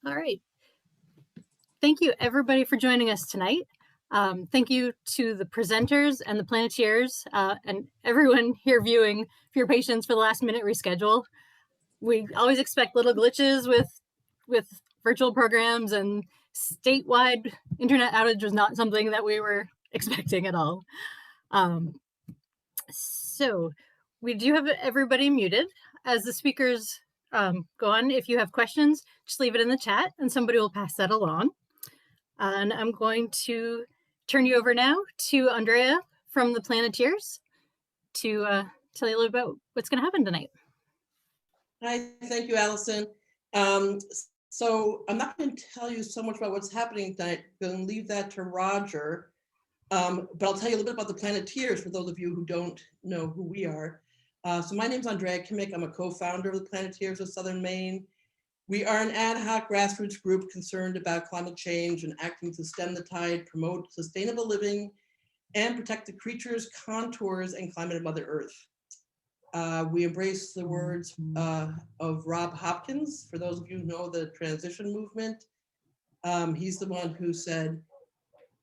All right. Thank you, everybody, for joining us tonight. Thank you to the presenters and the Planeteers and everyone here viewing for your patience for the last minute reschedule. We always expect little glitches with virtual programs, and statewide internet outage was not something that we were expecting at all. So we do have everybody muted. As the speakers go on, if you have questions, just leave it in the chat and somebody will pass that along. And I'm going to turn you over now to Andrea from the Planeteers to tell you a little about what's going to happen tonight. Hi, thank you, Allison. So I'm not going to tell you so much about what's happening tonight. I'm going to leave that to Roger. But I'll tell you a little bit about the Planeteers for those of you who don't know who we are. So my name is Andrea Kimmick. I'm a co-founder of the Planeteers of Southern Maine. We are an ad hoc grassroots group concerned about climate change and acting to stem the tide, promote sustainable living, and protect the creatures, contours, and climate of Mother Earth. We embrace the words of Rob Hopkins. For those of you who know the transition movement, he's the one who said,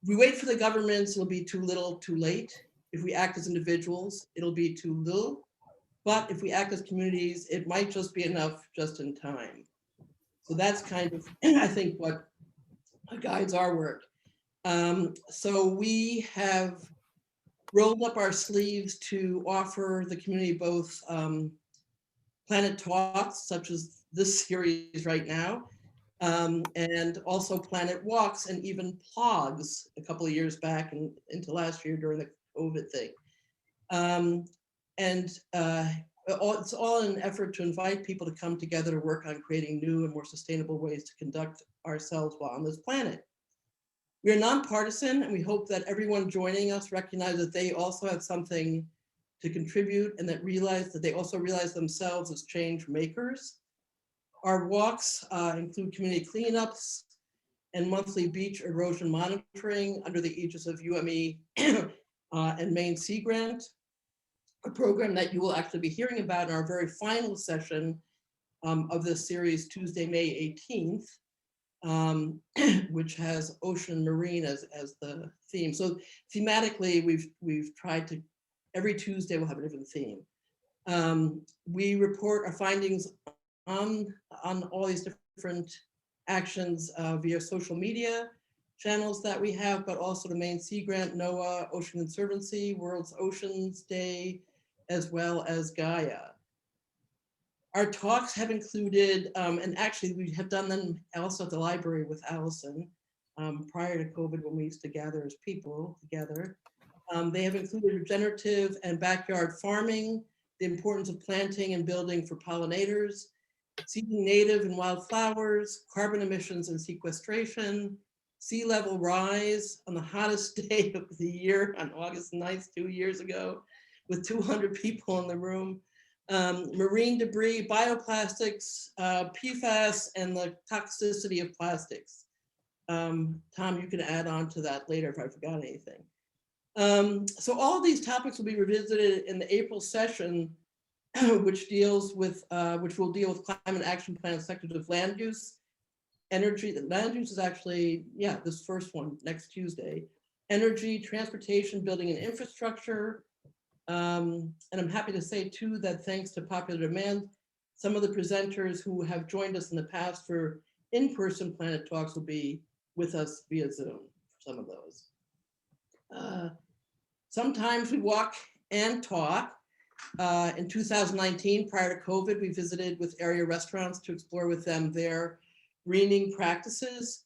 "We wait for the governments, it'll be too little, too late. If we act as individuals, it'll be too little. But if we act as communities, it might just be enough just in time." So that's kind of, I think, what guides our work. So we have rolled up our sleeves to offer the community both planet talks, such as this series right now, and also planet walks and even plogs a couple of years back and into last year during the COVID thing. It's all in an effort to invite people to come together to work on creating new and more sustainable ways to conduct ourselves while on this planet. We are nonpartisan, and we hope that everyone joining us recognizes that they also have something to contribute, and that they also realize themselves as change makers. Our walks include community cleanups and monthly beach erosion monitoring under the aegis of UME and Maine Sea Grant, a program that you will actually be hearing about in our very final session of this series, Tuesday, May 18th. Which has ocean and marine as the theme. So thematically, we've tried to, every Tuesday we'll have a different theme. We report our findings on all these different actions via social media channels that we have, but also the Maine Sea Grant, NOAA, Ocean Conservancy, World's Oceans Day, as well as Gaia. Our talks have included, and actually we have done them also at the library with Allison prior to COVID when we used to gather as people together. They have included regenerative and backyard farming, the importance of planting and building for pollinators, seeding native and wild flowers, carbon emissions and sequestration, sea level rise on the hottest day of the year on August 9th, 2 years ago, with 200 people in the room. Marine debris, bioplastics, PFAS, and the toxicity of plastics. Tom, you can add on to that later if I forgot anything. So all of these topics will be revisited in the April session, which will deal with Climate Action Plan sectors of land use, energy. The land use is actually, this first one next Tuesday. Energy, transportation, building and infrastructure. And I'm happy to say too that thanks to popular demand, some of the presenters who have joined us in the past for in-person Planet Talks will be with us via Zoom for some of those. Sometimes we walk and talk. In 2019, prior to COVID, we visited with area restaurants to explore with them their greening practices,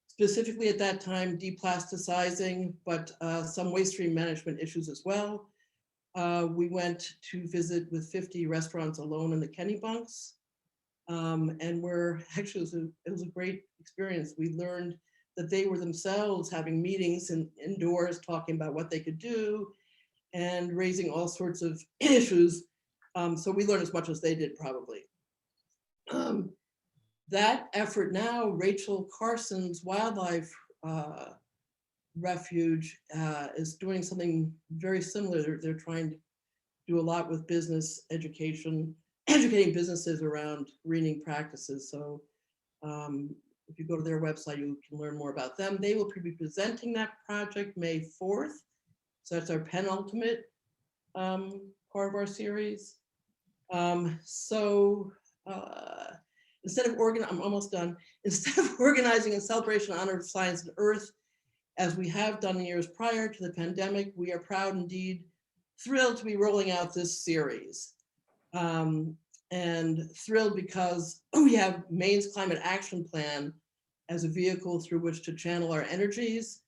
specifically at that time deplasticizing, but some waste stream management issues as well. We went to visit with 50 restaurants alone in the Kennebunks. And it was a great experience. We learned that they were themselves having meetings indoors, talking about what they could do and raising all sorts of issues. So we learned as much as they did probably. That effort now, Rachel Carson's wildlife refuge is doing something very similar. They're trying to do a lot with business education, educating businesses around greening practices. So If you go to their website, you can learn more about them. They will be presenting that project May 4th. So that's our penultimate part of our series. Instead of I'm almost done. Instead of organizing a celebration in honor of science and Earth, as we have done in years prior to the pandemic, we are proud, indeed, thrilled to be rolling out this series. And thrilled because we have Maine's Climate Action Plan as a vehicle through which to channel our energies.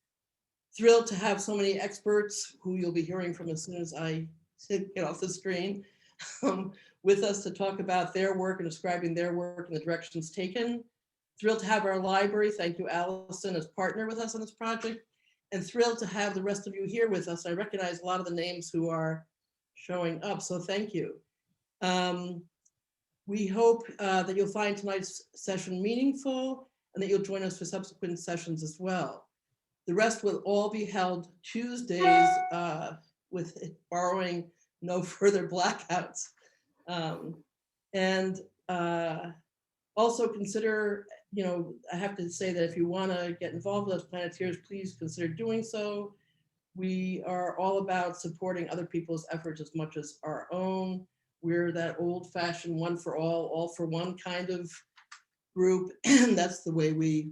Thrilled to have so many experts who you'll be hearing from as soon as I get off the screen with us to talk about their work and describing their work and the directions taken. Thrilled to have our library, thank you, Allison, as partner with us on this project. And thrilled to have the rest of you here with us. I recognize a lot of the names who are showing up, so thank you. We hope that you'll find tonight's session meaningful and that you'll join us for subsequent sessions as well. The rest will all be held Tuesdays with borrowing no further blackouts. Also consider, I have to say that if you want to get involved with us Planeteers, please consider doing so. We are all about supporting other people's efforts as much as our own. We're that old-fashioned one for all for one kind of group, and that's the way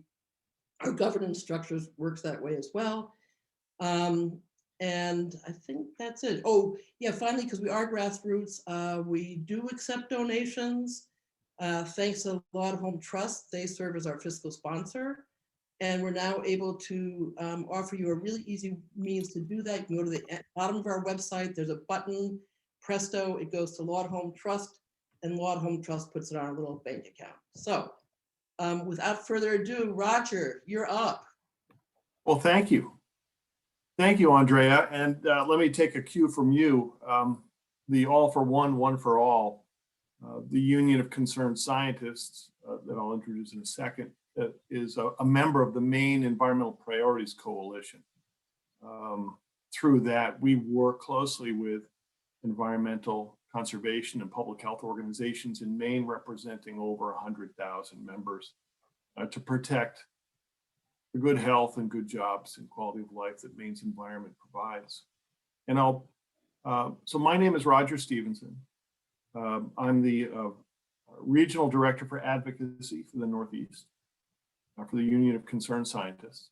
our governance structures works that way as well. And I think that's it. Oh, yeah, finally, because we are grassroots, we do accept donations. Thanks to Law at Home Trust, they serve as our fiscal sponsor. And we're now able to offer you a really easy means to do that. You can go to the bottom of our website, there's a button, presto, it goes to Law at Home Trust, and Law at Home Trust puts it on our little bank account. So without further ado, Roger, you're up. Well, thank you. Thank you, Andrea. And let me take a cue from you. The All for One, One for All, the Union of Concerned Scientists that I'll introduce in a second, is a member of the Maine Environmental Priorities Coalition. Through that, we work closely with environmental conservation and public health organizations in Maine, representing over 100,000 members, to protect the good health and good jobs and quality of life that Maine's environment provides. And so my name is Roger Stevenson. I'm the Regional Director for Advocacy for the Northeast, for the Union of Concerned Scientists,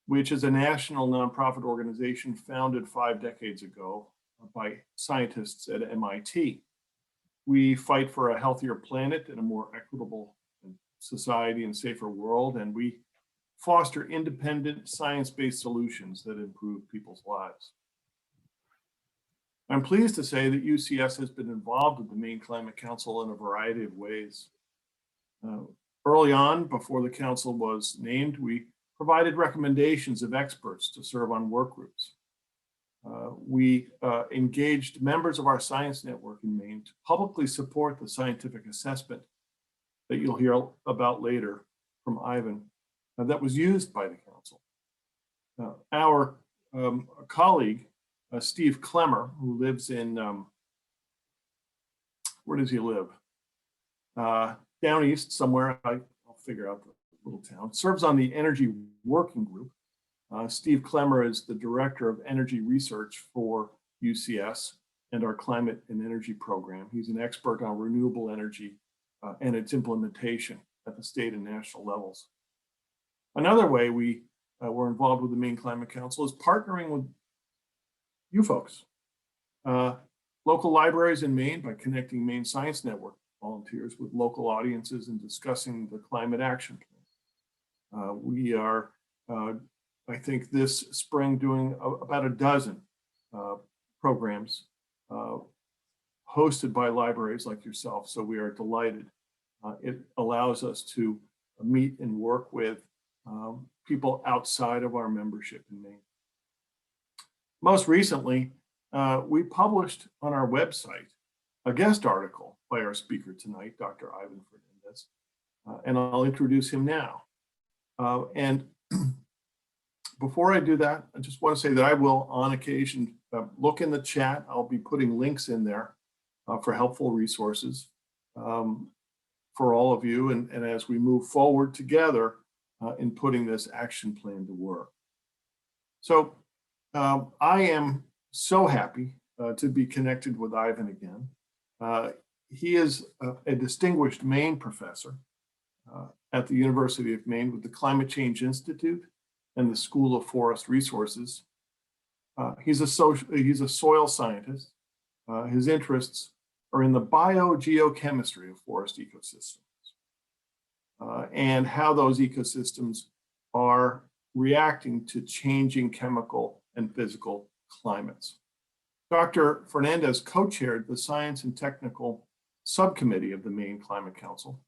which is a national nonprofit organization founded 5 decades ago by scientists at MIT. We fight for a healthier planet and a more equitable society and safer world, and we foster independent science-based solutions that improve people's lives. I'm pleased to say that UCS has been involved with the Maine Climate Council in a variety of ways. Early on, before the council was named, we provided recommendations of experts to serve on work groups. We engaged members of our science network in Maine to publicly support the scientific assessment that you'll hear about later from Ivan that was used by the council. Our colleague, Steve Klemmer, who lives in, where does he live? Down east somewhere, I'll figure out the little town, serves on the Energy Working Group. Steve Klemmer is the Director of Energy Research for UCS and our Climate and Energy Program. He's an expert on renewable energy and its implementation at the state and national levels. Another way we were involved with the Maine Climate Council is partnering with you folks. Local libraries in Maine by connecting Maine Science Network volunteers with local audiences and discussing the Climate Action Plan. We are, I think this spring, doing about a dozen programs hosted by libraries like yourself. So we are delighted. It allows us to meet and work with people outside of our membership in Maine. Most recently, we published on our website a guest article by our speaker tonight, Dr. Ivan Fernandez, and I'll introduce him now. And before I do that, I just want to say that I will, on occasion, look in the chat. I'll be putting links in there for helpful resources. for all of you and as we move forward together in putting this action plan to work. So I am so happy to be connected with Ivan again. He is a distinguished Maine professor at the University of Maine with the Climate Change Institute and the School of Forest Resources. He's a soil scientist. His interests are in the biogeochemistry of forest ecosystems and how those ecosystems are reacting to changing chemical and physical climates. Dr. Fernandez co-chaired the Science and Technical Subcommittee of the Maine Climate Council,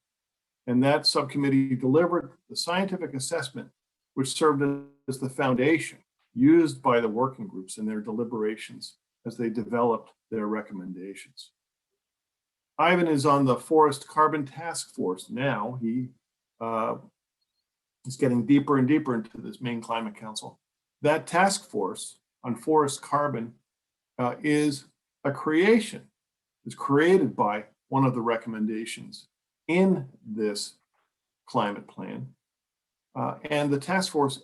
and that subcommittee delivered the scientific assessment which served as the foundation used by the working groups in their deliberations as they developed their recommendations. Ivan is on the Forest Carbon Task Force now. He is getting deeper and deeper into this Maine Climate Council. That task force on forest carbon is a creation. It's created by one of the recommendations in this climate plan. And the task force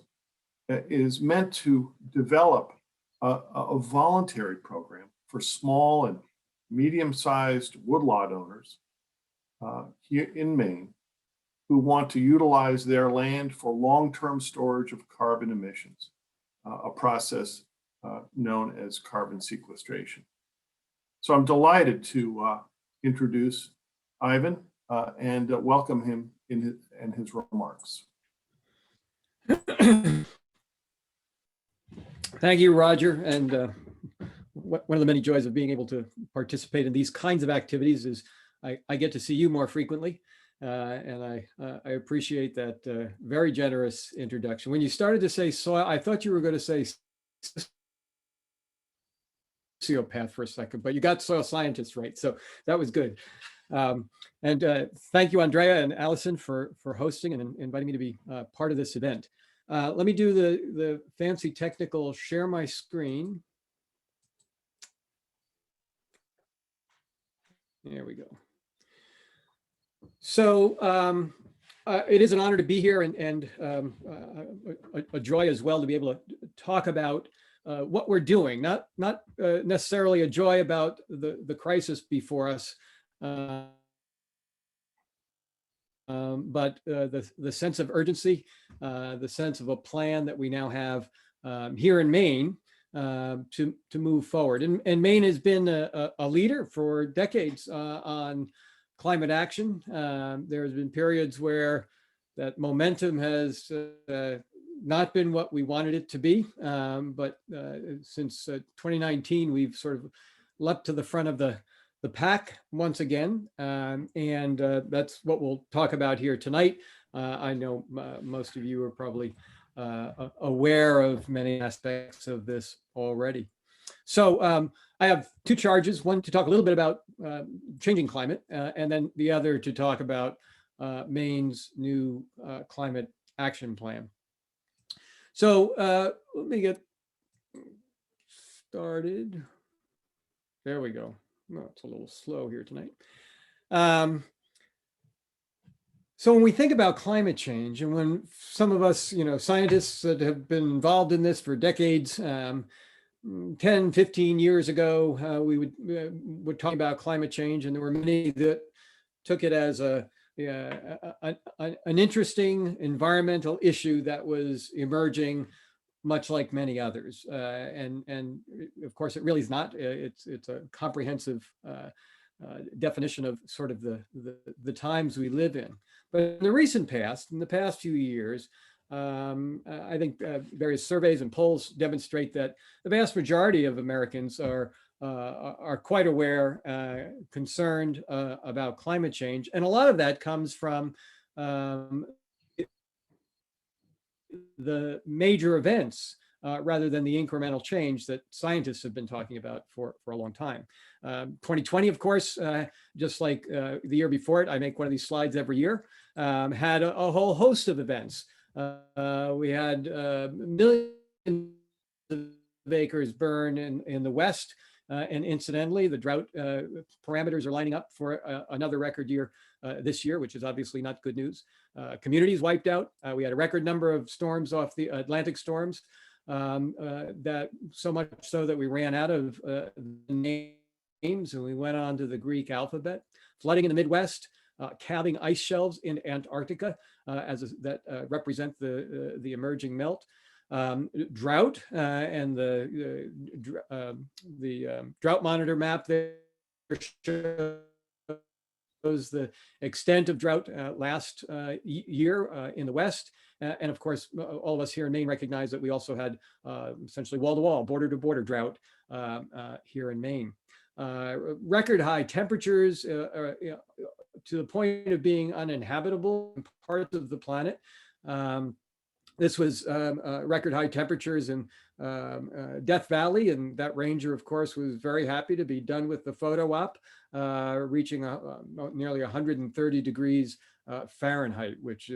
is meant to develop a voluntary program for small and medium-sized woodlot owners here in Maine who want to utilize their land for long-term storage of carbon emissions, a process known as carbon sequestration. So I'm delighted to introduce Ivan and welcome him in his remarks. Thank you, Roger. And one of the many joys of being able to participate in these kinds of activities is I get to see you more frequently. And I appreciate that very generous introduction. When you started to say soil, I thought you were going to say sociopath for a second, but you got soil scientist right. So that was good. And thank you, Andrea and Allison, for hosting and inviting me to be part of this event. Let me do the fancy technical share my screen. There we go. So it is an honor to be here and a joy as well to be able to talk about what we're doing, not necessarily a joy about the crisis before us, but the sense of urgency, the sense of a plan that we now have here in Maine to move forward. And Maine has been a leader for decades on climate action. There has been periods where that momentum has not been what we wanted it to be, but since 2019, we've sort of leapt to the front of the pack once again, and that's what we'll talk about here tonight. I know most of you are probably aware of many aspects of this already. So I have two charges, one to talk a little bit about changing climate, and then the other to talk about Maine's new climate action plan. So let me get started. There we go. Oh, it's a little slow here tonight. So when we think about climate change, and when some of us, scientists that have been involved in this for decades, 10, 15 years ago, we would talk about climate change, and there were many that took it as an interesting environmental issue that was emerging, much like many others. And of course, it really is not. It's a comprehensive definition of sort of the times we live in. But in the recent past, in the past few years, I think various surveys and polls demonstrate that the vast majority of Americans are quite aware, concerned about climate change. And a lot of that comes from the major events rather than the incremental change that scientists have been talking about for a long time. 2020, of course, just like the year before it, I make one of these slides every year, had a whole host of events. We had millions of acres burn in the West. And incidentally, the drought parameters are lining up for another record year this year, which is obviously not good news. Communities wiped out. We had a record number of storms off the Atlantic storms, that so much so that we ran out of names and we went on to the Greek alphabet. Flooding in the Midwest, calving ice shelves in Antarctica that represent the emerging melt. Drought and the drought monitor map there shows the extent of drought last year in the West. And of course, all of us here in Maine recognize that we also had essentially wall-to-wall, border-to-border drought here in Maine. Record high temperatures to the point of being uninhabitable in parts of the planet. This was record high temperatures in Death Valley, and that ranger, of course, was very happy to be done with the photo op, reaching nearly 130 degrees Fahrenheit, which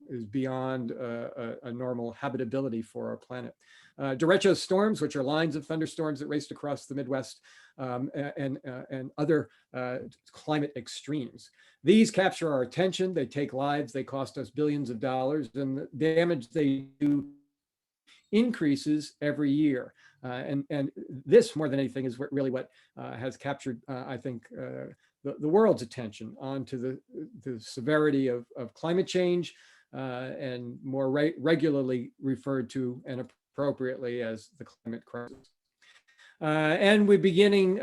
is beyond a normal habitability for our planet. Derecho storms, which are lines of thunderstorms that raced across the Midwest, and other climate extremes. These capture our attention, they take lives, they cost us billions of dollars, and the damage they do increases every year. And this, more than anything, is really what has captured, I think, the world's attention onto the severity of climate change, and more regularly referred to and appropriately as the climate crisis. And we're beginning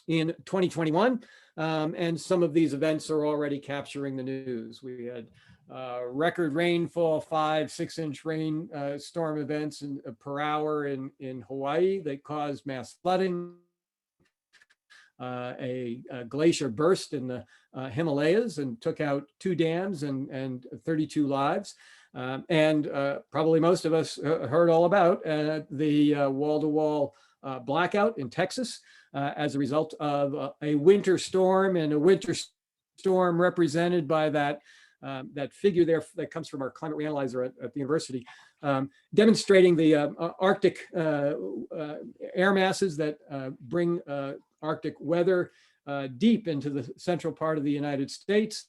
in 2021, and some of these events are already capturing the news. We had record rainfall, 5-6-inch rain storm events per hour in Hawaii that caused mass flooding. A glacier burst in the Himalayas and took out 2 dams and 32 lives. And probably most of us heard all about the wall-to-wall blackout in Texas as a result of a winter storm, and a winter storm represented by that figure there that comes from our climate reanalyzer at the university, demonstrating the Arctic air masses that bring Arctic weather deep into the central part of the United States.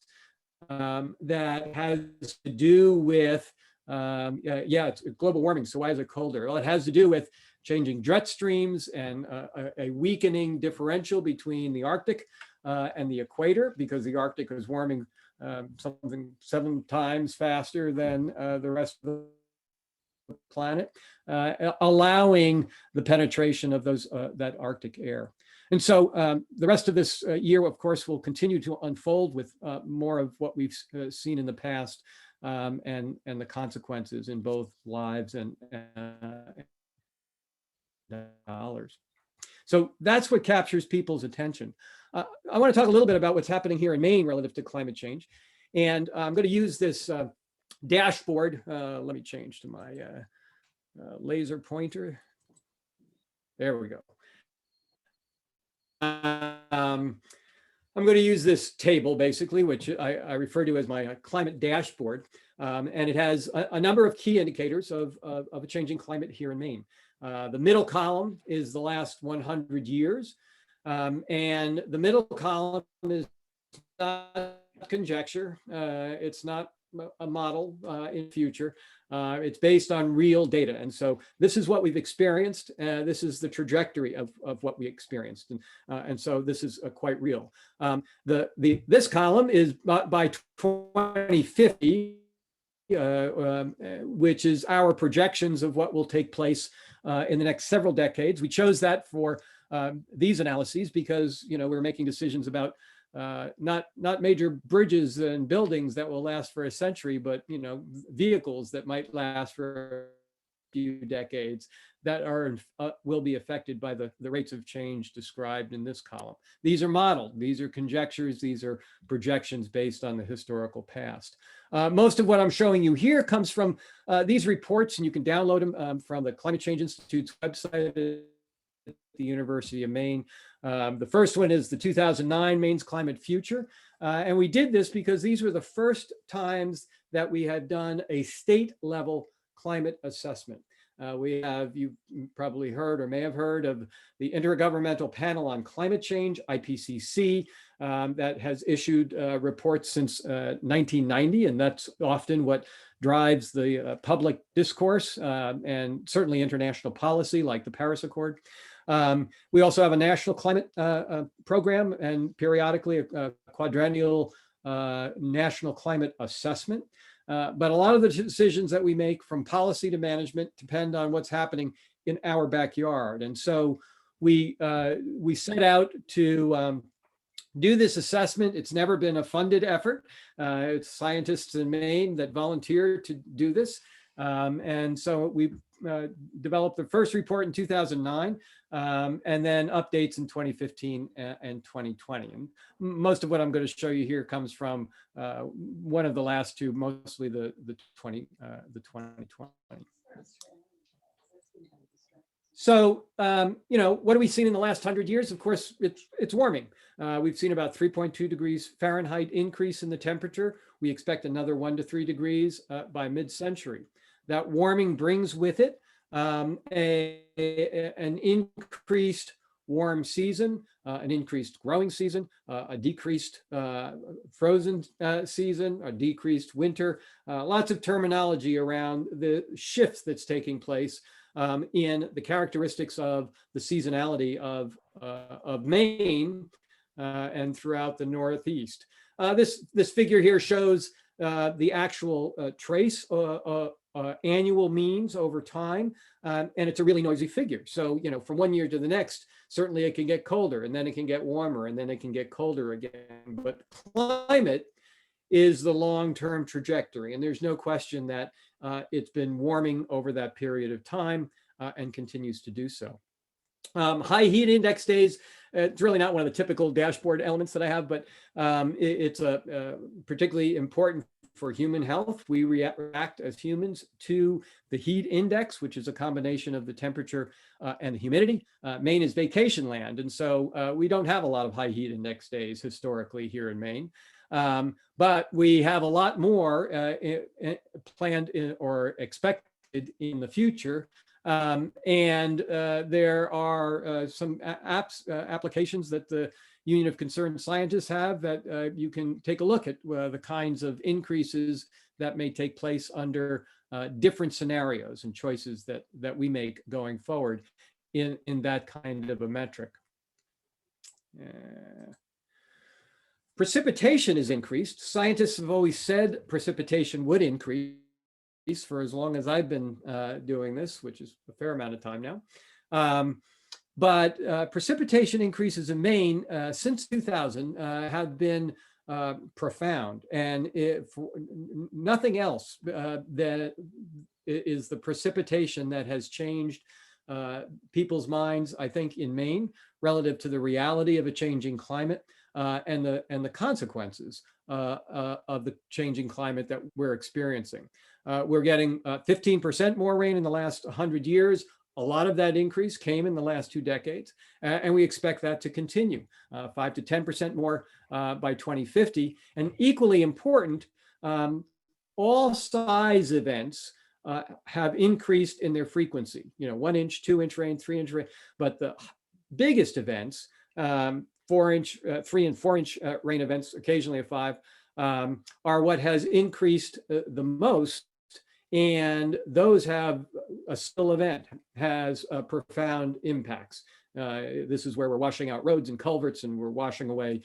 That has to do with, it's global warming. So why is it colder? Well, it has to do with changing jet streams and a weakening differential between the Arctic and the equator, because the Arctic is warming something 7 times faster than the rest of the planet, allowing the penetration of that Arctic air. And so the rest of this year, of course, will continue to unfold with more of what we've seen in the past, and the consequences in both lives and dollars. So that's what captures people's attention. I want to talk a little bit about what's happening here in Maine relative to climate change. And I'm going to use this dashboard. Let me change to my laser pointer. There we go. I'm going to use this table, basically, which I refer to as my climate dashboard. And it has a number of key indicators of a changing climate here in Maine. The middle column is the last 100 years. And the middle column is not conjecture. It's not a model in future. It's based on real data. And so this is what we've experienced. This is the trajectory of what we experienced. And so this is quite real. This column is by 2050, which is our projections of what will take place in the next several decades. We chose that for these analyses because, we're making decisions about not major bridges and buildings that will last for a century, but vehicles that might last for a few decades that will be affected by the rates of change described in this column. These are modeled, these are conjectures, these are projections based on the historical past. Most of what I'm showing you here comes from these reports, and you can download them from the Climate Change Institute's website at the University of Maine. The first one is the 2009 Maine's Climate Future. And we did this because these were the first times that we had done a state level climate assessment. You've probably heard or may have heard of the Intergovernmental Panel on Climate Change, IPCC, that has issued reports since 1990, and that's often what drives the public discourse and certainly international policy like the Paris Accord. We also have a national climate program and periodically a quadrennial national climate assessment. But a lot of the decisions that we make from policy to management depend on what's happening in our backyard. And so we set out to do this assessment. It's never been a funded effort. It's scientists in Maine that volunteer to do this. And so we developed the first report in 2009, and then updates in 2015 and 2020. And most of what I'm going to show you here comes from one of the last two, mostly the 2020. So, what have we seen in the last 100 years? Of course, it's warming. We've seen about 3.2 degrees Fahrenheit increase in the temperature. We expect another 1 to 3 degrees by mid-century. That warming brings with it an increased warm season, an increased growing season, a decreased frozen season, a decreased winter, lots of terminology around the shift that's taking place in the characteristics of the seasonality of Maine and throughout the Northeast. This figure here shows the actual trace annual means over time, and it's a really noisy figure. So, from one year to the next, certainly it can get colder, and then it can get warmer, and then it can get colder again. But climate is the long-term trajectory, and there's no question that it's been warming over that period of time and continues to do so. High heat index days, it's really not one of the typical dashboard elements that I have, but it's particularly important for human health. We react as humans to the heat index, which is a combination of the temperature and the humidity. Maine is vacation land, and so we don't have a lot of high heat index days historically here in Maine. But we have a lot more planned or expected in the future. And there are some applications that the Union of Concerned Scientists have that you can take a look at the kinds of increases that may take place under different scenarios and choices that we make going forward in that kind of a metric. Precipitation is increased. Scientists have always said precipitation would increase for as long as I've been doing this, which is a fair amount of time now. But precipitation increases in Maine since 2000 have been profound, and nothing else that is the precipitation that has changed people's minds, I think, in Maine relative to the reality of a changing climate and the consequences of the changing climate that we're experiencing. We're getting 15% more rain in the last 100 years. A lot of that increase came in the last 2 decades, and we expect that to continue, 5 to 10% more by 2050. And equally important, all size events have increased in their frequency. 1 inch, 2 inch rain, 3 inch rain, but the biggest events, 4 inch, 3 and 4 inch rain events, occasionally a 5, are what has increased the most. And those have a spill event has profound impacts. This is where we're washing out roads and culverts, and we're washing away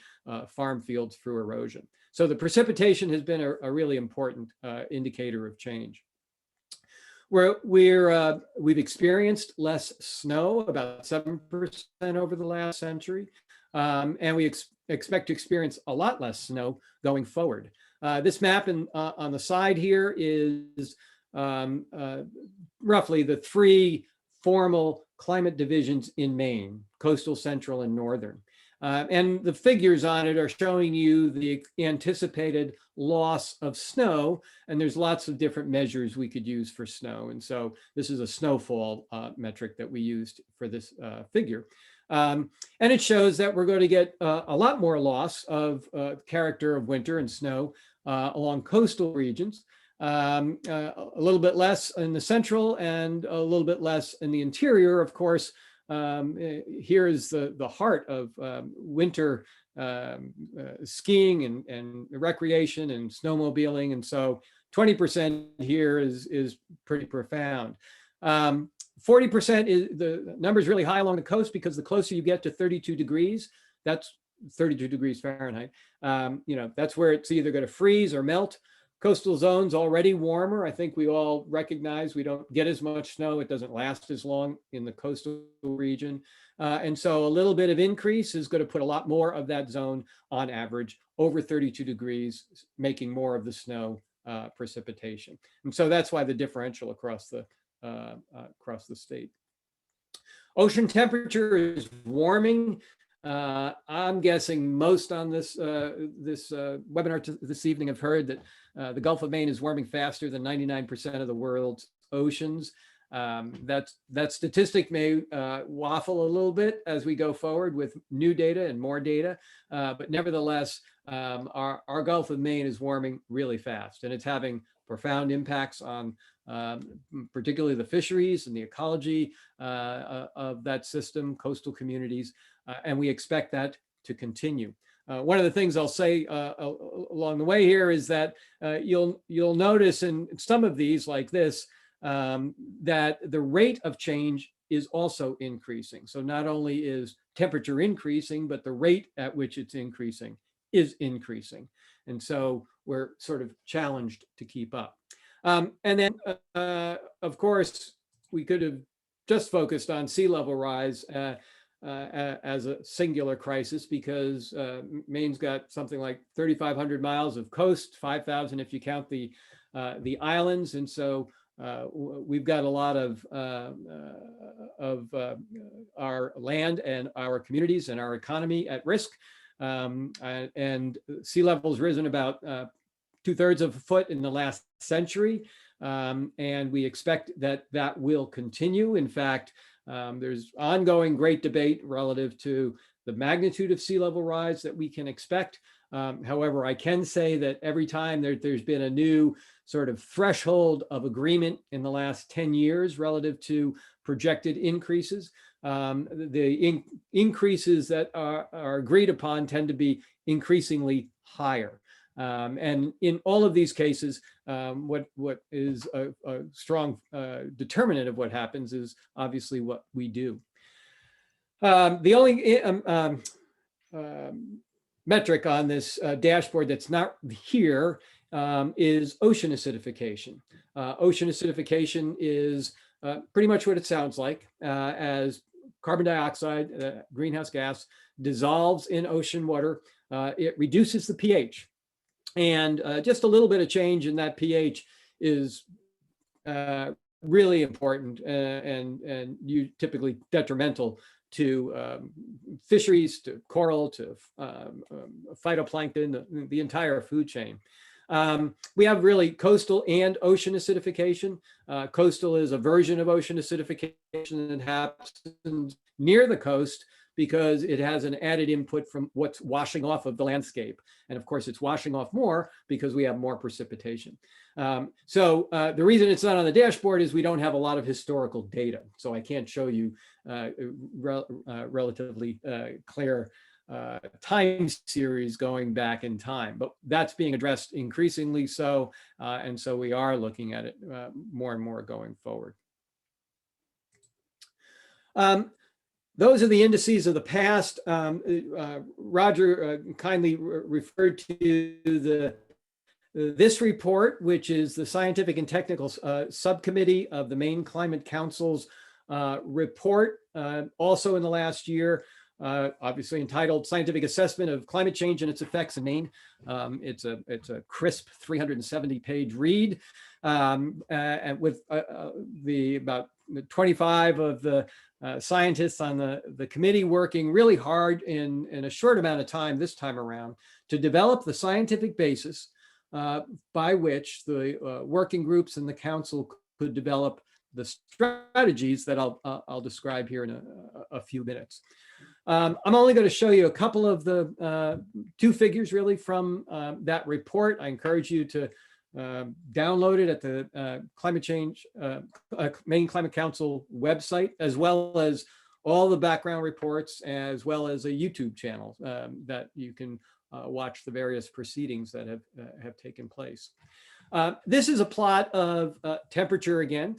farm fields through erosion. So the precipitation has been a really important indicator of change. We've experienced less snow, about 7% over the last century, and we expect to experience a lot less snow going forward. This map on the side here is roughly the 3 formal climate divisions in Maine: coastal, central, and northern. And the figures on it are showing you the anticipated loss of snow, and there's lots of different measures we could use for snow. And so this is a snowfall metric that we used for this figure. And it shows that we're going to get a lot more loss of character of winter and snow along coastal regions. a little bit less in the central and a little bit less in the interior. Of course, here is the heart of winter skiing and recreation and snowmobiling. And so 20% here is pretty profound. 40% is the number is really high along the coast, because the closer you get to 32 degrees, that's 32 degrees Fahrenheit. That's where it's either going to freeze or melt. Coastal zones already warmer. I think we all recognize we don't get as much snow. It doesn't last as long in the coastal region. And so a little bit of increase is going to put a lot more of that zone on average over 32 degrees, making more of the snow precipitation. And so that's why the differential across the state. Ocean temperature is warming. I'm guessing most on this webinar this evening have heard that the Gulf of Maine is warming faster than 99% of the world's oceans. That statistic may waffle a little bit as we go forward with new data and more data, but nevertheless, our Gulf of Maine is warming really fast, and it's having profound impacts on particularly the fisheries and the ecology of that system, coastal communities, and we expect that to continue. One of the things I'll say along the way here is that you'll notice in some of these like this, that the rate of change is also increasing. So not only is temperature increasing, but the rate at which it's increasing is increasing. And so we're sort of challenged to keep up. And then, of course, we could have just focused on sea level rise as a singular crisis, because Maine's got something like 3,500 miles of coast, 5,000 if you count the islands, and so we've got a lot of our land and our communities and our economy at risk. And sea level's risen about 2/3 of a foot in the last century, and we expect that will continue. In fact, there's ongoing great debate relative to the magnitude of sea level rise that we can expect. However, I can say that every time there's been a new sort of threshold of agreement in the last 10 years relative to projected increases, the increases that are agreed upon tend to be increasingly higher. And in all of these cases, what is a strong determinant of what happens is obviously what we do. The only metric on this dashboard that's not here is ocean acidification. Ocean acidification is pretty much what it sounds like, as carbon dioxide, greenhouse gas, dissolves in ocean water. It reduces the pH. And just a little bit of change in that pH is really important and typically detrimental to fisheries, to coral, to phytoplankton, the entire food chain. We have really coastal and ocean acidification. Coastal is a version of ocean acidification that happens near the coast because it has an added input from what's washing off of the landscape. And of course, it's washing off more because we have more precipitation. So the reason it's not on the dashboard is we don't have a lot of historical data. So I can't show you relatively clear time series going back in time, but that's being addressed increasingly so. And so we are looking at it more and more going forward. Those are the indices of the past. Roger kindly referred to this report, which is the Scientific and Technical Subcommittee of the Maine Climate Council's report, also in the last year, obviously entitled Scientific Assessment of Climate Change and Its Effects in Maine. It's a crisp 370-page read, and with about 25 of the scientists on the committee working really hard in a short amount of time this time around to develop the scientific basis by which the working groups and the council could develop the strategies that I'll describe here in a few minutes. I'm only going to show you a couple of the two figures really from that report. I encourage you to downloaded at the Maine Climate Council website, as well as all the background reports, as well as a YouTube channel that you can watch the various proceedings that have taken place. This is a plot of temperature again.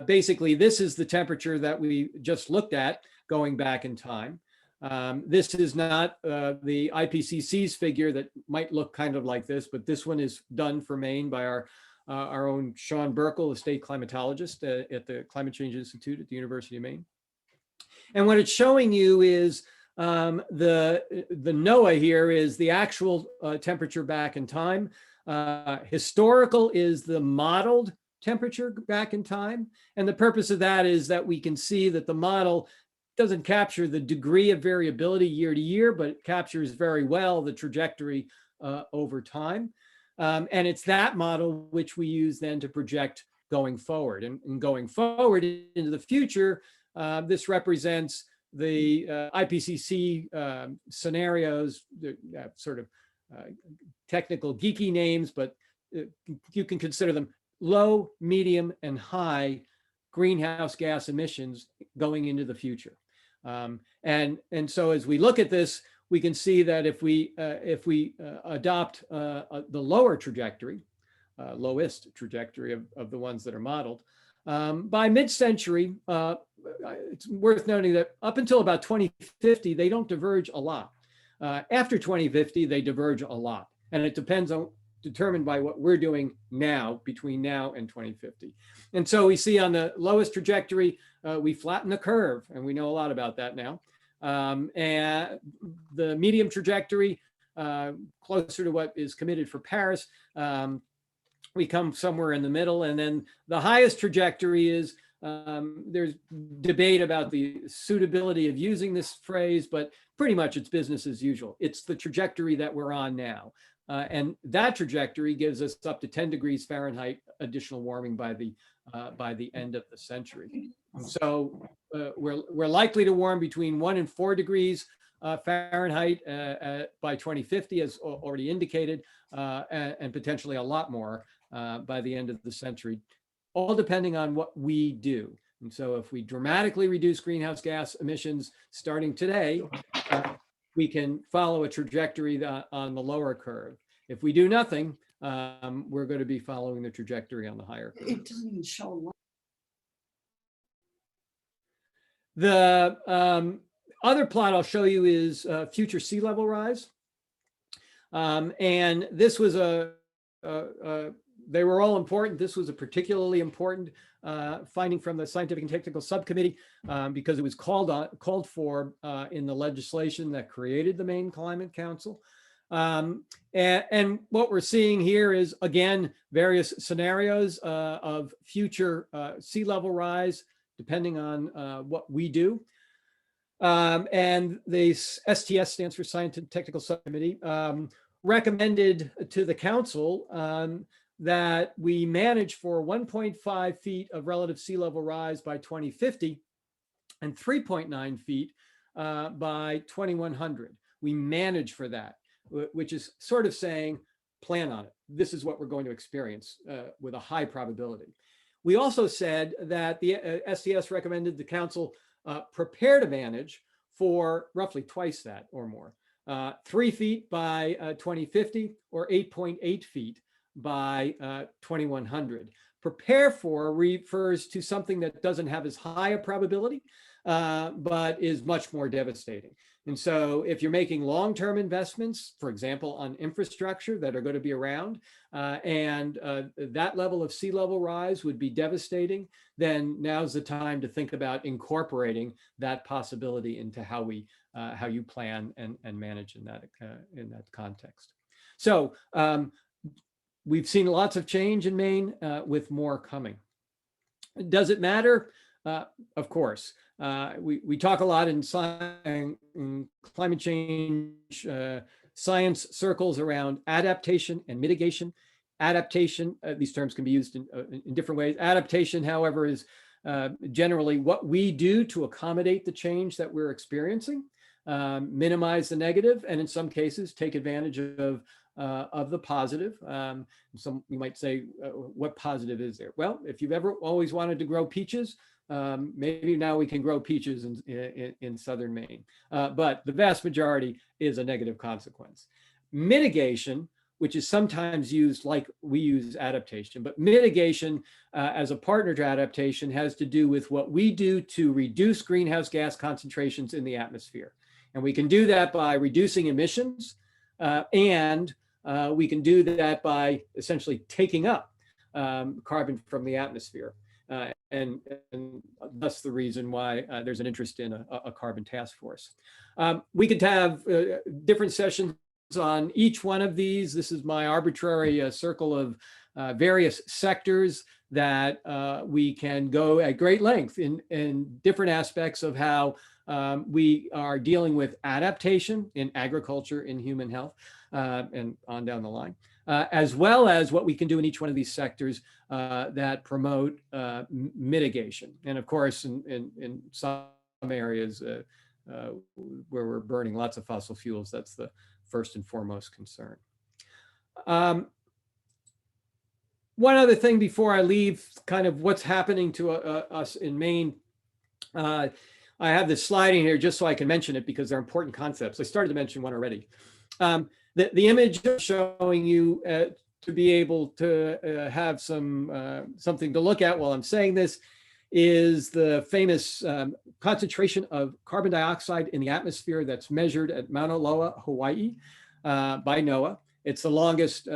Basically, this is the temperature that we just looked at going back in time. This is not the IPCC's figure that might look kind of like this, but this one is done for Maine by our own Sean Burkle, a state climatologist at the Climate Change Institute at the University of Maine. And what it's showing you is the NOAA here is the actual temperature back in time. Historical is the modeled temperature back in time. And the purpose of that is that we can see that the model doesn't capture the degree of variability year to year, but it captures very well the trajectory over time. And it's that model which we use then to project going forward. And going forward into the future, this represents the IPCC scenarios, sort of technical geeky names, but you can consider them low, medium, and high greenhouse gas emissions going into the future. And so as we look at this, we can see that if we adopt the lower trajectory, lowest trajectory of the ones that are modeled, by mid-century, it's worth noting that up until about 2050, they don't diverge a lot. After 2050, they diverge a lot. And it determined by what we're doing now, between now and 2050. And so we see on the lowest trajectory, we flatten the curve, and we know a lot about that now. And the medium trajectory, closer to what is committed for Paris, we come somewhere in the middle. And then the highest trajectory is, there's debate about the suitability of using this phrase, but pretty much it's business as usual. It's the trajectory that we're on now. And that trajectory gives us up to 10 degrees Fahrenheit additional warming by the end of the century. So we're likely to warm between 1 and 4 degrees Fahrenheit by 2050, as already indicated, and potentially a lot more by the end of the century, all depending on what we do. And so if we dramatically reduce greenhouse gas emissions starting today, we can follow a trajectory on the lower curve. If we do nothing, we're going to be following the trajectory on the higher curve. It doesn't even show. The other plot I'll show you is future sea level rise. And this was they were all important. This was a particularly important finding from the Scientific and Technical Subcommittee because it was called for in the legislation that created the Maine Climate Council. And what we're seeing here is, again, various scenarios of future sea level rise, depending on what we do. And the STS stands for Scientific and Technical Subcommittee, recommended to the council that we manage for 1.5 feet of relative sea level rise by 2050 and 3.9 feet by 2100. We manage for that, which is sort of saying, plan on it. This is what we're going to experience with a high probability. We also said that the STS recommended the council prepare to manage for roughly twice that or more, 3 feet by 2050 or 8.8 feet by 2100. Prepare for refers to something that doesn't have as high a probability, but is much more devastating. And so if you're making long-term investments, for example, on infrastructure that are going to be around, and that level of sea level rise would be devastating, then now's the time to think about incorporating that possibility into how you plan and manage in that context. So we've seen lots of change in Maine with more coming. Does it matter? Of course. We talk a lot in climate change science circles around adaptation and mitigation. Adaptation, these terms can be used in different ways. Adaptation, however, is generally what we do to accommodate the change that we're experiencing, minimize the negative, and in some cases take advantage of of the positive. Some you might say, what positive is there? Well, if you've ever always wanted to grow peaches, maybe now we can grow peaches in southern Maine. But the vast majority is a negative consequence. Mitigation, which is sometimes used like we use adaptation, but mitigation as a partner to adaptation has to do with what we do to reduce greenhouse gas concentrations in the atmosphere. And we can do that by reducing emissions, and we can do that by essentially taking up carbon from the atmosphere. And that's the reason why there's an interest in a carbon task force. We could have different sessions on each one of these. This is my arbitrary circle of various sectors that we can go at great length in different aspects of how we are dealing with adaptation in agriculture, in human health, and on down the line, as well as what we can do in each one of these sectors that promote mitigation. And of course, in some areas where we're burning lots of fossil fuels, that's the first and foremost concern. One other thing before I leave kind of what's happening to us in Maine. I have this slide in here just so I can mention it because they're important concepts. I started to mention one already. The image showing you to be able to have something to look at while I'm saying this is the famous concentration of carbon dioxide in the atmosphere that's measured at Mauna Loa, Hawaii, by NOAA. It's the longest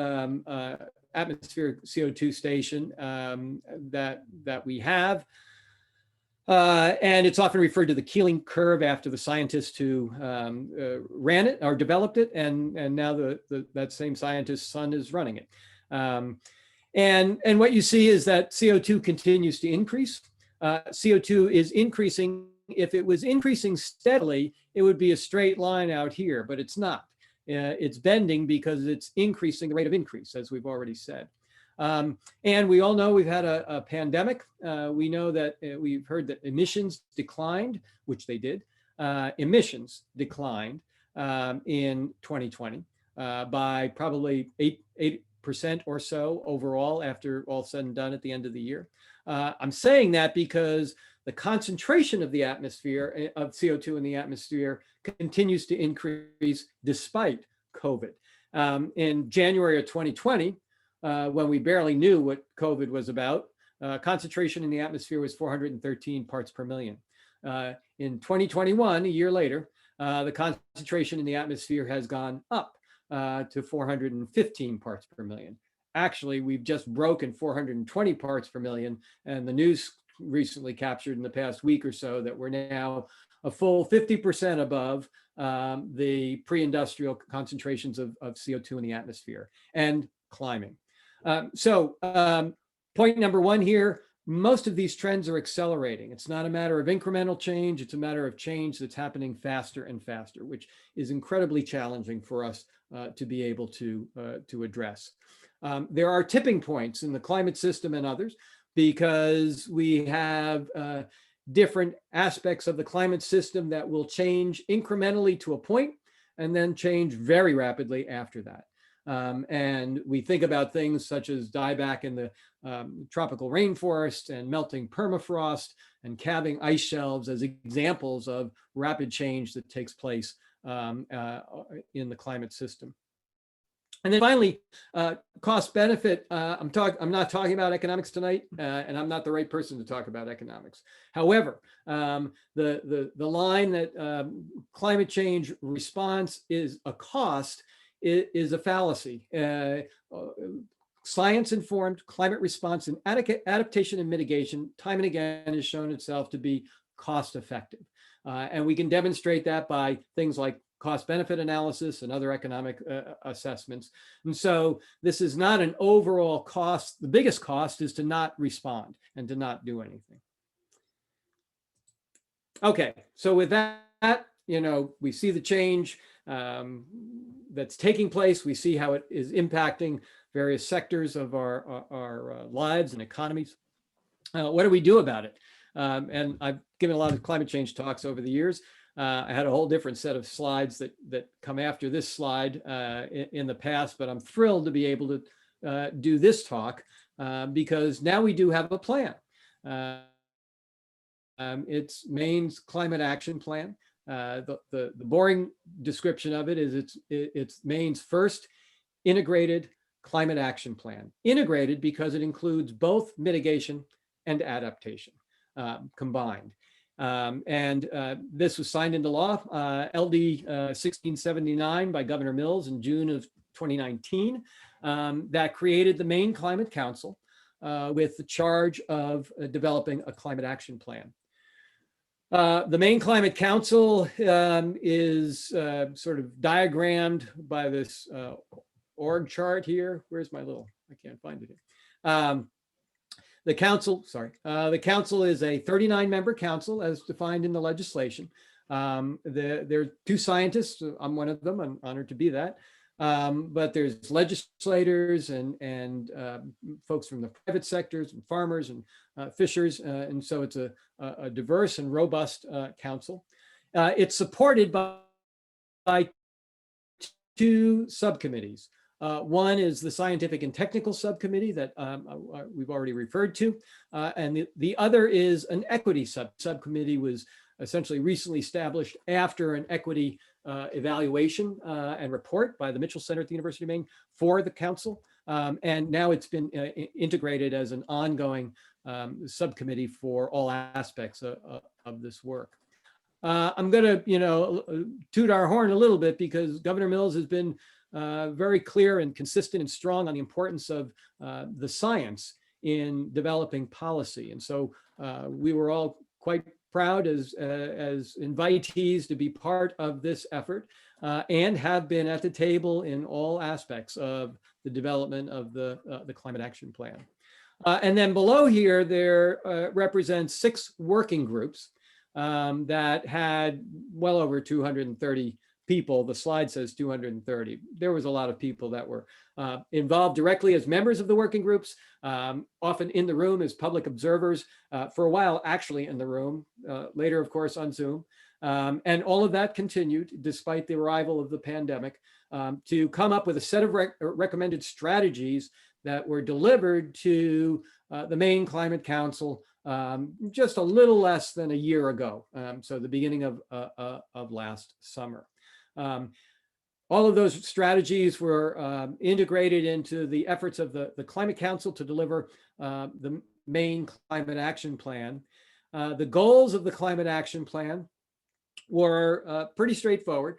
atmospheric CO2 station that we have. And it's often referred to the Keeling curve after the scientist who ran it or developed it. And now that same scientist's son is running it. And what you see is that CO2 continues to increase. CO2 is increasing. If it was increasing steadily, it would be a straight line out here, but it's not. It's bending because it's increasing the rate of increase, as we've already said. And we all know we've had a pandemic. We know that we've heard that emissions declined, which they did. Emissions declined in 2020 by probably 8% or so overall after all said and done at the end of the year. I'm saying that because the concentration of the atmosphere, of CO2 in the atmosphere, continues to increase despite COVID. In January of 2020, when we barely knew what COVID was about, concentration in the atmosphere was 413 parts per million. In 2021, a year later, the concentration in the atmosphere has gone up to 415 parts per million. Actually, we've just broken 420 parts per million, and the news recently captured in the past week or so that we're now a full 50% above the pre-industrial concentrations of CO2 in the atmosphere and climbing. Point number one here, most of these trends are accelerating. It's not a matter of incremental change, it's a matter of change that's happening faster and faster, which is incredibly challenging for us to be able to address. There are tipping points in the climate system and others because we have different aspects of the climate system that will change incrementally to a point and then change very rapidly after that. And we think about things such as dieback in the tropical rainforest and melting permafrost and calving ice shelves as examples of rapid change that takes place in the climate system. And then finally, cost benefit. I'm not talking about economics tonight, and I'm not the right person to talk about economics. However, the line that climate change response is a cost is a fallacy. Science-informed climate response and adaptation and mitigation, time and again, has shown itself to be cost-effective. And we can demonstrate that by things like cost-benefit analysis and other economic assessments. And so this is not an overall cost. The biggest cost is to not respond and to not do anything. Okay, so with that, we see the change that's taking place. We see how it is impacting various sectors of our lives and economies. What do we do about it? And I've given a lot of climate change talks over the years. I had a whole different set of slides that come after this slide in the past, but I'm thrilled to be able to do this talk because now we do have a plan. It's Maine's Climate Action Plan. The boring description of it is it's Maine's first integrated climate action plan. Integrated because it includes both mitigation and adaptation combined. This was signed into law, LD 1679 by Governor Mills in June of 2019, that created the Maine Climate Council with the charge of developing a climate action plan. The Maine Climate Council is sort of diagrammed by this org chart here. Where's my little, I can't find it here. The council is a 39-member council as defined in the legislation. There are 2 scientists. I'm one of them. I'm honored to be that. But there's legislators and folks from the private sectors and farmers and fishers. And so it's a diverse and robust council. It's supported by 2 subcommittees. One is the Scientific and Technical Subcommittee that we've already referred to. And the other is an equity subcommittee was essentially recently established after an equity evaluation and report by the Mitchell Center at the University of Maine for the council. And now it's been integrated as an ongoing subcommittee for all aspects of this work. I'm going to, toot our horn a little bit because Governor Mills has been very clear and consistent and strong on the importance of the science in developing policy. And so we were all quite proud as invitees to be part of this effort and have been at the table in all aspects of the development of the Climate Action Plan. And then below here, there represents 6 working groups that had well over 230 people. The slide says 230. There was a lot of people that were involved directly as members of the working groups, often in the room as public observers, for a while actually in the room, later of course on Zoom. And all of that continued despite the arrival of the pandemic to come up with a set of recommended strategies that were delivered to the Maine Climate Council just a little less than a year ago. So the beginning of last summer. All of those strategies were integrated into the efforts of the Climate Council to deliver the Maine Climate Action Plan. The goals of the Climate Action Plan were pretty straightforward.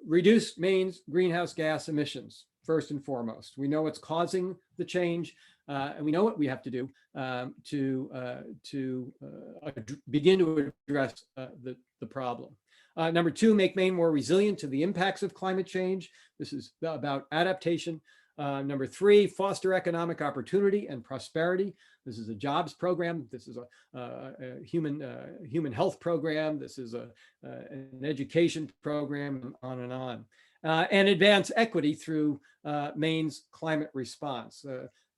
Reduce Maine's greenhouse gas emissions, first and foremost. We know what's causing the change, and we know what we have to do to begin to address the problem. Number 2, make Maine more resilient to the impacts of climate change. This is about adaptation. Number 3, foster economic opportunity and prosperity. This is a jobs program. This is a human health program. This is an education program, and on and on. And advance equity through Maine's climate response.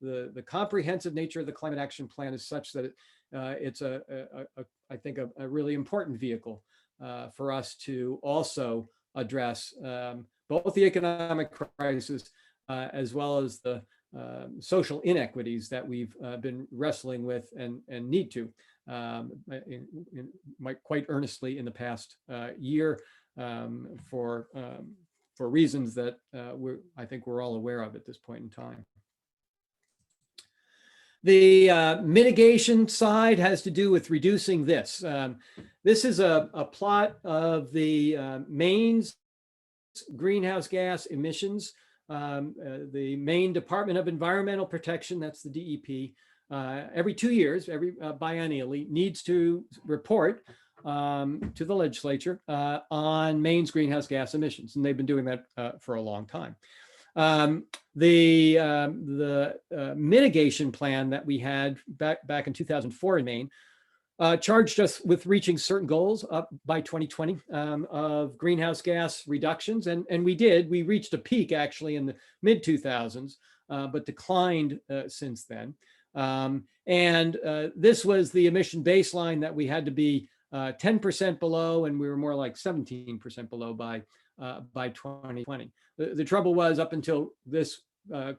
The comprehensive nature of the Climate Action Plan is such that it's I think a really important vehicle for us to also address both the economic crisis as well as the social inequities that we've been wrestling with and need to quite earnestly in the past year for reasons that I think we're all aware of at this point in time. The mitigation side has to do with reducing this. This is a plot of the Maine's greenhouse gas emissions. The Maine Department of Environmental Protection, that's the DEP, every 2 years, biennially, needs to report to the legislature on Maine's greenhouse gas emissions, and they've been doing that for a long time. The mitigation plan that we had back in 2004 in Maine charged us with reaching certain goals up by 2020 of greenhouse gas reductions. And we did. We reached a peak actually in the mid 2000s, but declined since then. This was the emission baseline that we had to be 10% below, and we were more like 17% below by 2020. The trouble was, up until this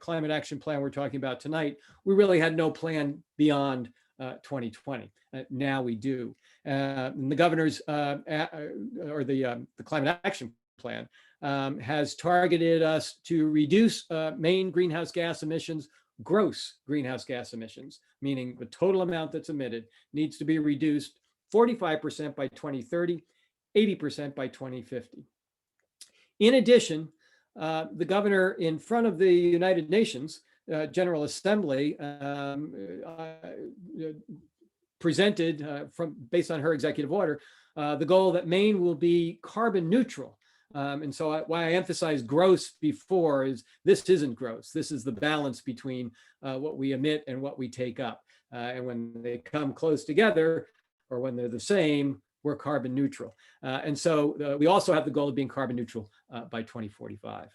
climate action plan we're talking about tonight, we really had no plan beyond 2020. Now we do. And the governor's or the climate action plan has targeted us to reduce Maine greenhouse gas emissions, gross greenhouse gas emissions, meaning the total amount that's emitted needs to be reduced 45% by 2030, 80% by 2050. In addition, the governor, in front of the United Nations General Assembly, presented based on her executive order, the goal that Maine will be carbon neutral. And so why I emphasized gross before is this isn't gross. This is the balance between what we emit and what we take up. And when they come close together, or when they're the same, we're carbon neutral. And so we also have the goal of being carbon neutral by 2045.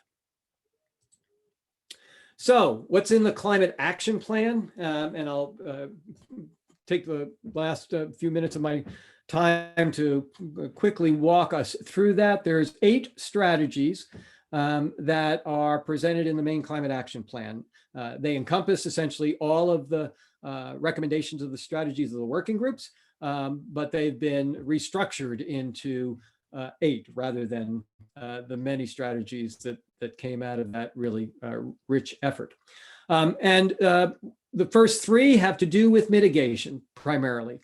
So what's in the climate action plan? And I'll take the last few minutes of my time to quickly walk us through that. There's 8 strategies that are presented in the Maine Climate Action Plan. They encompass essentially all of the recommendations of the strategies of the working groups, but they've been restructured into 8 rather than the many strategies that came out of that really rich effort. And the first 3 have to do with mitigation primarily.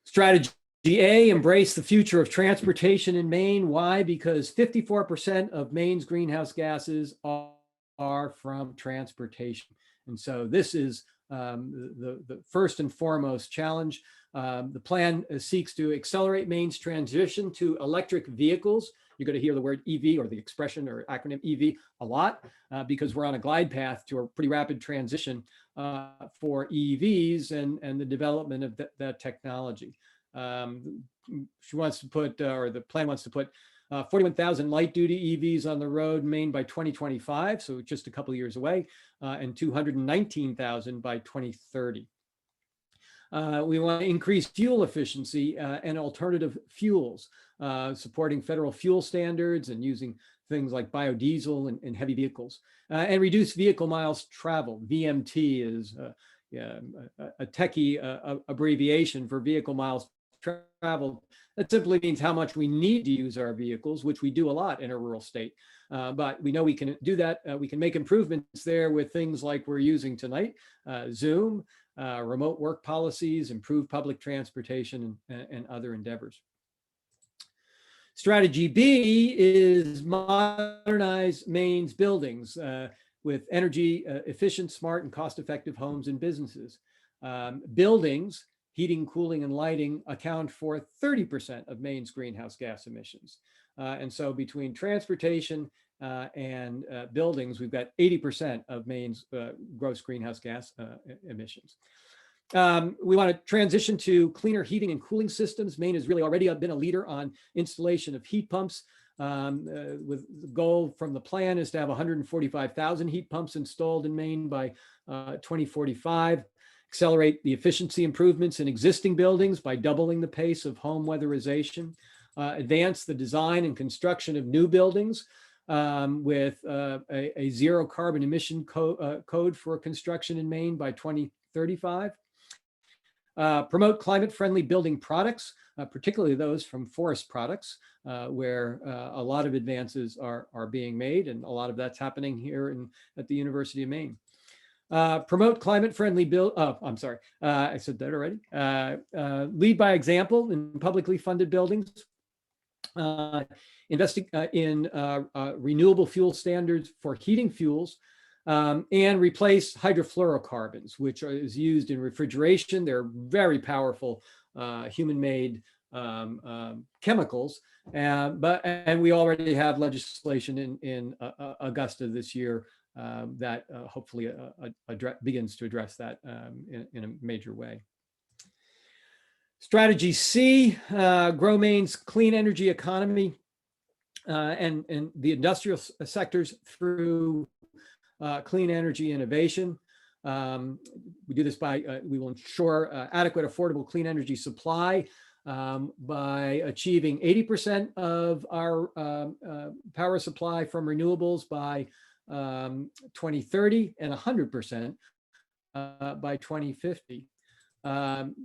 Strategy A, embrace the future of transportation in Maine. Why? Because 54% of Maine's greenhouse gases are from transportation. And so this is the first and foremost challenge. The plan seeks to accelerate Maine's transition to electric vehicles. You're going to hear the word EV, or the expression or acronym EV, a lot, because we're on a glide path to a pretty rapid transition for EVs and the development of that technology. She wants to put, or the plan wants to put 41,000 light duty EVs on the road in Maine by 2025, so just a couple of years away, and 219,000 by 2030. We want to increase fuel efficiency and alternative fuels, supporting federal fuel standards and using things like biodiesel in heavy vehicles, and reduce vehicle miles traveled. VMT is a techie abbreviation for vehicle miles traveled. That simply means how much we need to use our vehicles, which we do a lot in a rural state. But we know we can do that. We can make improvements there with things like we're using tonight, Zoom, remote work policies, improved public transportation, and other endeavors. Strategy B is modernize Maine's buildings with energy efficient, smart, and cost-effective homes and businesses. Buildings, heating, cooling, and lighting account for 30% of Maine's greenhouse gas emissions. And so between transportation and buildings, we've got 80% of Maine's gross greenhouse gas emissions. We want to transition to cleaner heating and cooling systems. Maine has really already been a leader on installation of heat pumps. With the goal from the plan is to have 145,000 heat pumps installed in Maine by 2045. Accelerate the efficiency improvements in existing buildings by doubling the pace of home weatherization. Advance the design and construction of new buildings with a zero carbon emission code for construction in Maine by 2035. Promote climate-friendly building products, particularly those from forest products, where a lot of advances are being made, and a lot of that's happening here at the University of Maine. Promote climate-friendly I said that already. Lead by example in publicly funded buildings. Invest in renewable fuel standards for heating fuels, and replace hydrofluorocarbons, which is used in refrigeration. They're very powerful human-made chemicals, and we already have legislation in Augusta this year that hopefully begins to address that in a major way. Strategy C, grow Maine's clean energy economy and the industrial sectors through clean energy innovation. We do this by, we will ensure adequate, affordable, clean energy supply by achieving 80% of our power supply from renewables by 2030 and 100% by 2050.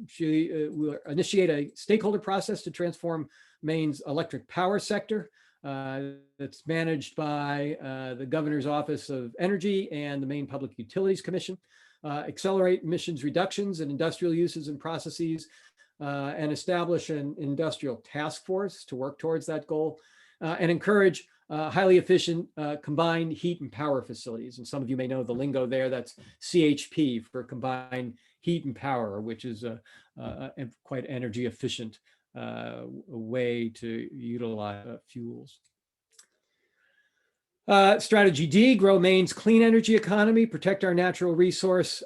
She will initiate a stakeholder process to transform Maine's electric power sector that's managed by the Governor's Office of Energy and the Maine Public Utilities Commission. Accelerate emissions reductions in industrial uses and processes, and establish an industrial task force to work towards that goal, and encourage highly efficient combined heat and power facilities. And some of you may know the lingo there, that's CHP for combined heat and power, which is a quite energy efficient way to utilize fuels. Strategy D, grow Maine's clean energy economy, protect our natural resource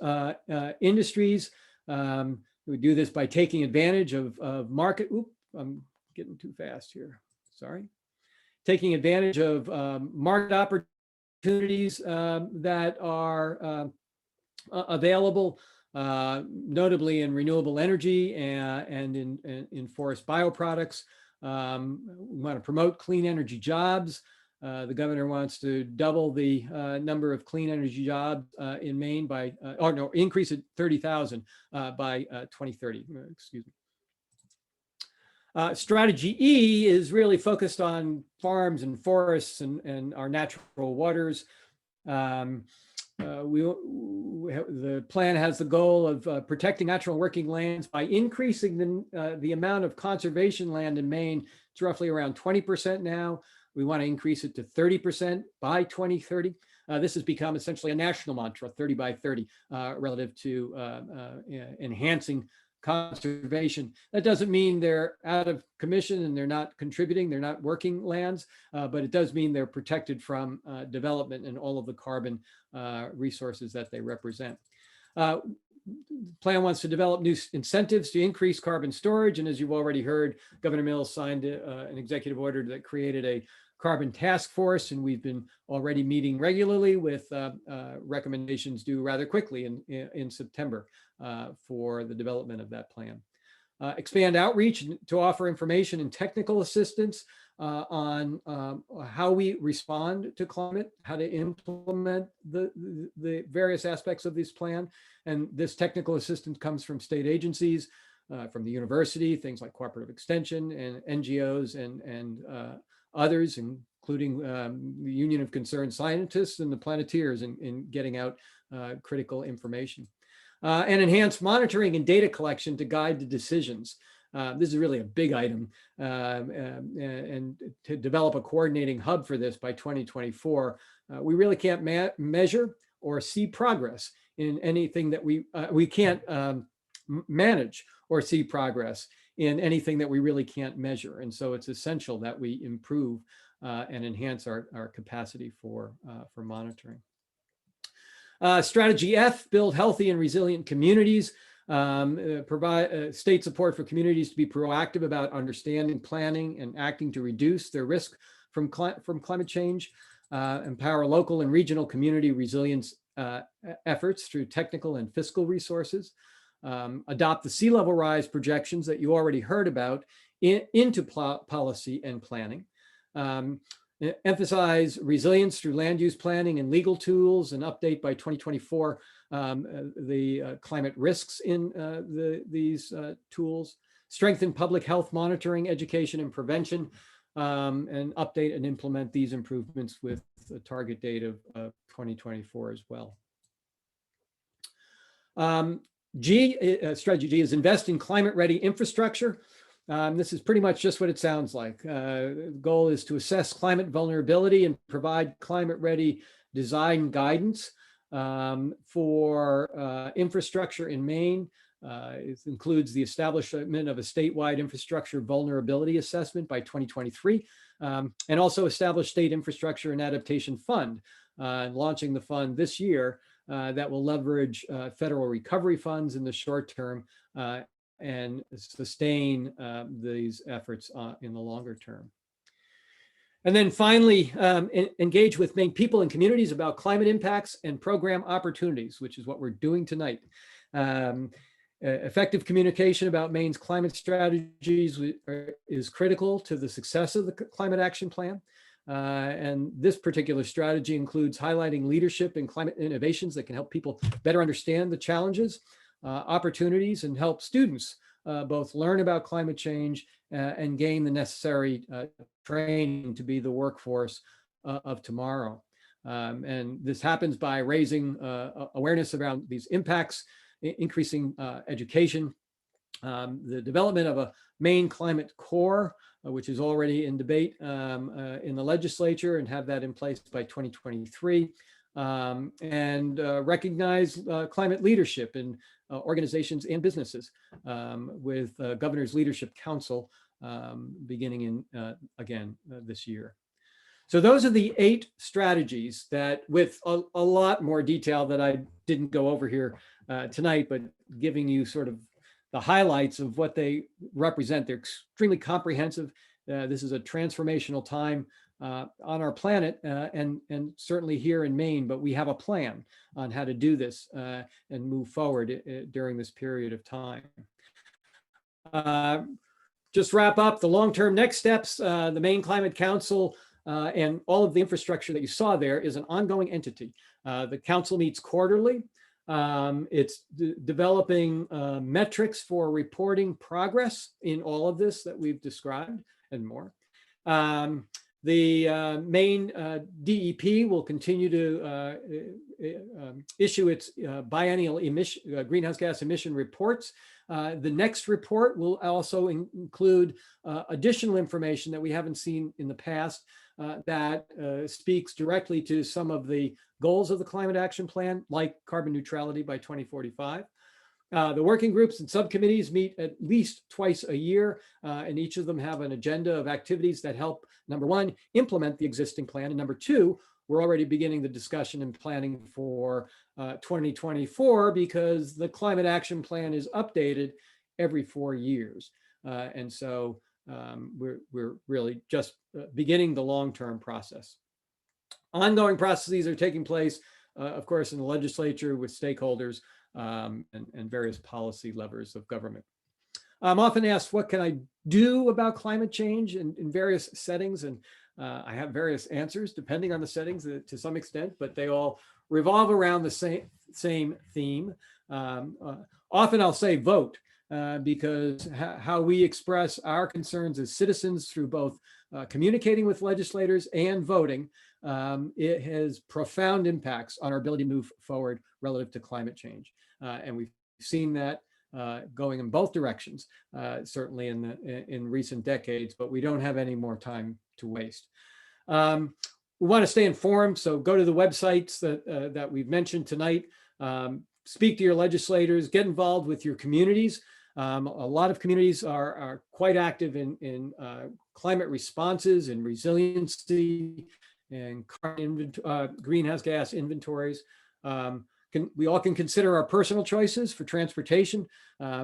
industries. We do this by taking advantage of market, I'm getting too fast here, sorry. Taking advantage of market opportunities that are available, notably in renewable energy and in forest bioproducts. We want to promote clean energy jobs. The governor wants to double the number of clean energy jobs in Maine by, increase it 30,000 by 2030, excuse me. Strategy E is really focused on farms and forests and our natural waters. The plan has the goal of protecting natural working lands by increasing the amount of conservation land in Maine. It's roughly around 20% now. We want to increase it to 30% by 2030. This has become essentially a national mantra, 30 by 30, relative to enhancing conservation. That doesn't mean they're out of commission and they're not contributing, they're not working lands, but it does mean they're protected from development and all of the carbon resources that they represent. Plan wants to develop new incentives to increase carbon storage. And as you've already heard, Governor Mills signed an executive order that created a carbon task force, and we've been already meeting regularly with recommendations due rather quickly in September for the development of that plan. Expand outreach to offer information and technical assistance on how we respond to climate, how to implement the various aspects of this plan. And this technical assistance comes from state agencies, from the university, things like Cooperative Extension and NGOs and others, including the Union of Concerned Scientists and the Planeteers in getting out critical information. And enhance monitoring and data collection to guide the decisions. This is really a big item, and to develop a coordinating hub for this by 2024. We really can't measure or see progress in anything that we can't manage or see progress in anything that we really can't measure. And so it's essential that we improve and enhance our capacity for monitoring. Strategy F, build healthy and resilient communities. Provide state support for communities to be proactive about understanding, planning, and acting to reduce their risk from climate change. Empower local and regional community resilience efforts through technical and fiscal resources. Adopt the sea level rise projections that you already heard about into policy and planning. Emphasize resilience through land use planning and legal tools, and update by 2024 the climate risks in these tools. Strengthen public health monitoring, education, and prevention, and update and implement these improvements with a target date of 2024 as well. Strategy G is invest in climate-ready infrastructure. This is pretty much just what it sounds like. The goal is to assess climate vulnerability and provide climate-ready design guidance for infrastructure in Maine. It includes the establishment of a statewide infrastructure vulnerability assessment by 2023, and also establish state infrastructure and adaptation fund, launching the fund this year that will leverage federal recovery funds in the short term and sustain these efforts in the longer term. And then finally, engage with Maine people and communities about climate impacts and program opportunities, which is what we're doing tonight. Effective communication about Maine's climate strategies is critical to the success of the Climate Action Plan. And this particular strategy includes highlighting leadership in climate innovations that can help people better understand the challenges, opportunities, and help students both learn about climate change and gain the necessary training to be the workforce of tomorrow. And this happens by raising awareness around these impacts, increasing education, the development of a Maine Climate Corps, which is already in debate in the legislature, and have that in place by 2023, and recognize climate leadership in organizations and businesses with Governor's Leadership Council beginning in again this year. So those are the 8 strategies that, with a lot more detail that I didn't go over here tonight, but giving you sort of the highlights of what they represent. They're extremely comprehensive. This is a transformational time on our planet and certainly here in Maine, but we have a plan on how to do this and move forward during this period of time. Just wrap up the long-term next steps. The Maine Climate Council and all of the infrastructure that you saw there is an ongoing entity. The council meets quarterly. It's developing metrics for reporting progress in all of this that we've described and more. The Maine DEP will continue to issue its biennial greenhouse gas emission reports. The next report will also include additional information that we haven't seen in the past that speaks directly to some of the goals of the Climate Action Plan, like carbon neutrality by 2045. The working groups and subcommittees meet at least twice a year, and each of them have an agenda of activities that help, number 1, implement the existing plan, and number 2, we're already beginning the discussion and planning for 2024 because the Climate Action Plan is updated every 4 years. And so we're really just beginning the long-term process. Ongoing processes are taking place, of course, in the legislature with stakeholders and various policy levers of government. I'm often asked, what can I do about climate change in various settings? And I have various answers depending on the settings to some extent, but they all revolve around the same theme. Often I'll say vote, because how we express our concerns as citizens through both communicating with legislators and voting, it has profound impacts on our ability to move forward relative to climate change. And we've seen that going in both directions, certainly in recent decades, but we don't have any more time to waste. We want to stay informed, so go to the websites that we've mentioned tonight. Speak to your legislators, get involved with your communities. A lot of communities are quite active in climate responses and resiliency and greenhouse gas inventories. We all can consider our personal choices for transportation,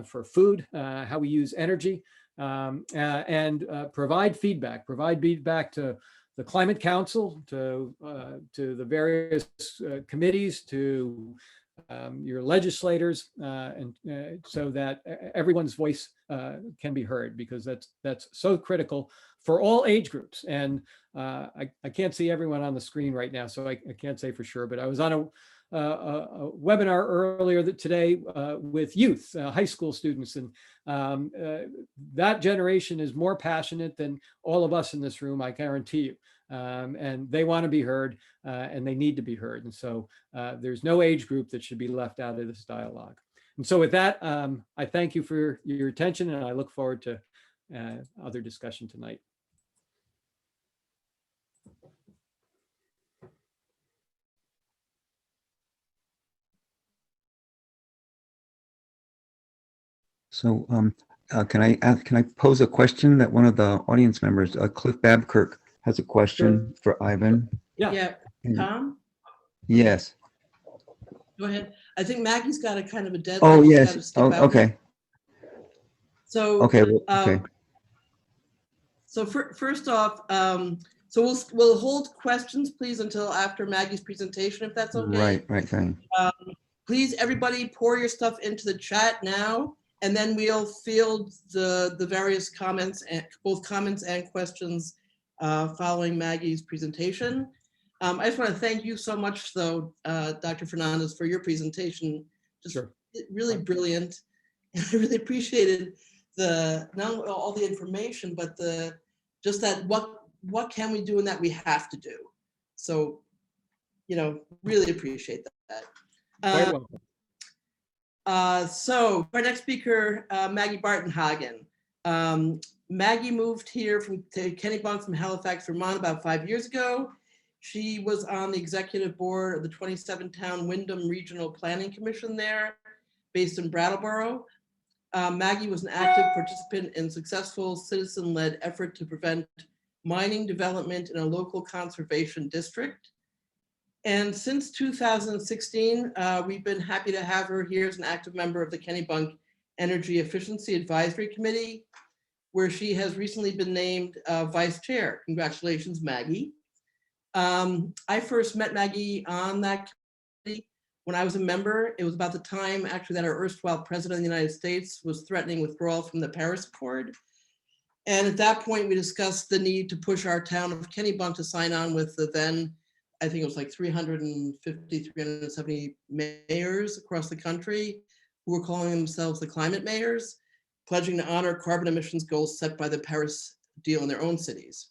for food, how we use energy, and provide feedback to the Climate Council, to the various committees, to your legislators, and so that everyone's voice can be heard, because that's so critical for all age groups. And I can't see everyone on the screen right now, so I can't say for sure, but I was on a webinar earlier today with youth, high school students, and that generation is more passionate than all of us in this room, I guarantee you. And they want to be heard, and they need to be heard. And so there's no age group that should be left out of this dialogue. And so with that, I thank you for your attention, and I look forward to other discussion tonight. So can I pose a question that one of the audience members, Cliff Babkirk, has a question for Ivan? Yeah, Tom? Yes. Go ahead. I think Maggie's got a kind of a deadline. Oh, She's yes. gotta skip Oh, out. okay. So, Okay. Okay. so first off, So we'll hold questions, please, until after Maggie's presentation, if that's okay. Right, fine. Please, everybody, pour your stuff into the chat now, and then we'll field the various comments, and both comments and questions following Maggie's presentation. I just want to thank you so much, though, Dr. Fernandez, for your presentation. Just Sure. really brilliant. And I really appreciated not only all the information, but just that what can we do and that we have to do. So, really appreciate that. Quite welcome. So our next speaker, Maggie Bartenhagen. Maggie moved here to Kennebunk from Halifax, Vermont about 5 years ago. She was on the executive board of the 27-town Wyndham Regional Planning Commission there, based in Brattleboro. Maggie was an active participant in successful citizen-led effort to prevent mining development in a local conservation district. And since 2016, we've been happy to have her here as an active member of the Kennebunk Energy Efficiency Advisory Committee, where she has recently been named vice chair. Congratulations, Maggie. I first met Maggie on that committee when I was a member. It was about the time actually that our erstwhile president of the United States was threatening withdrawal from the Paris Accord. And at that point, we discussed the need to push our town of Kennebunk to sign on with the then, I think it was like 350, 370 mayors across the country who were calling themselves the climate mayors, pledging to honor carbon emissions goals set by the Paris deal in their own cities.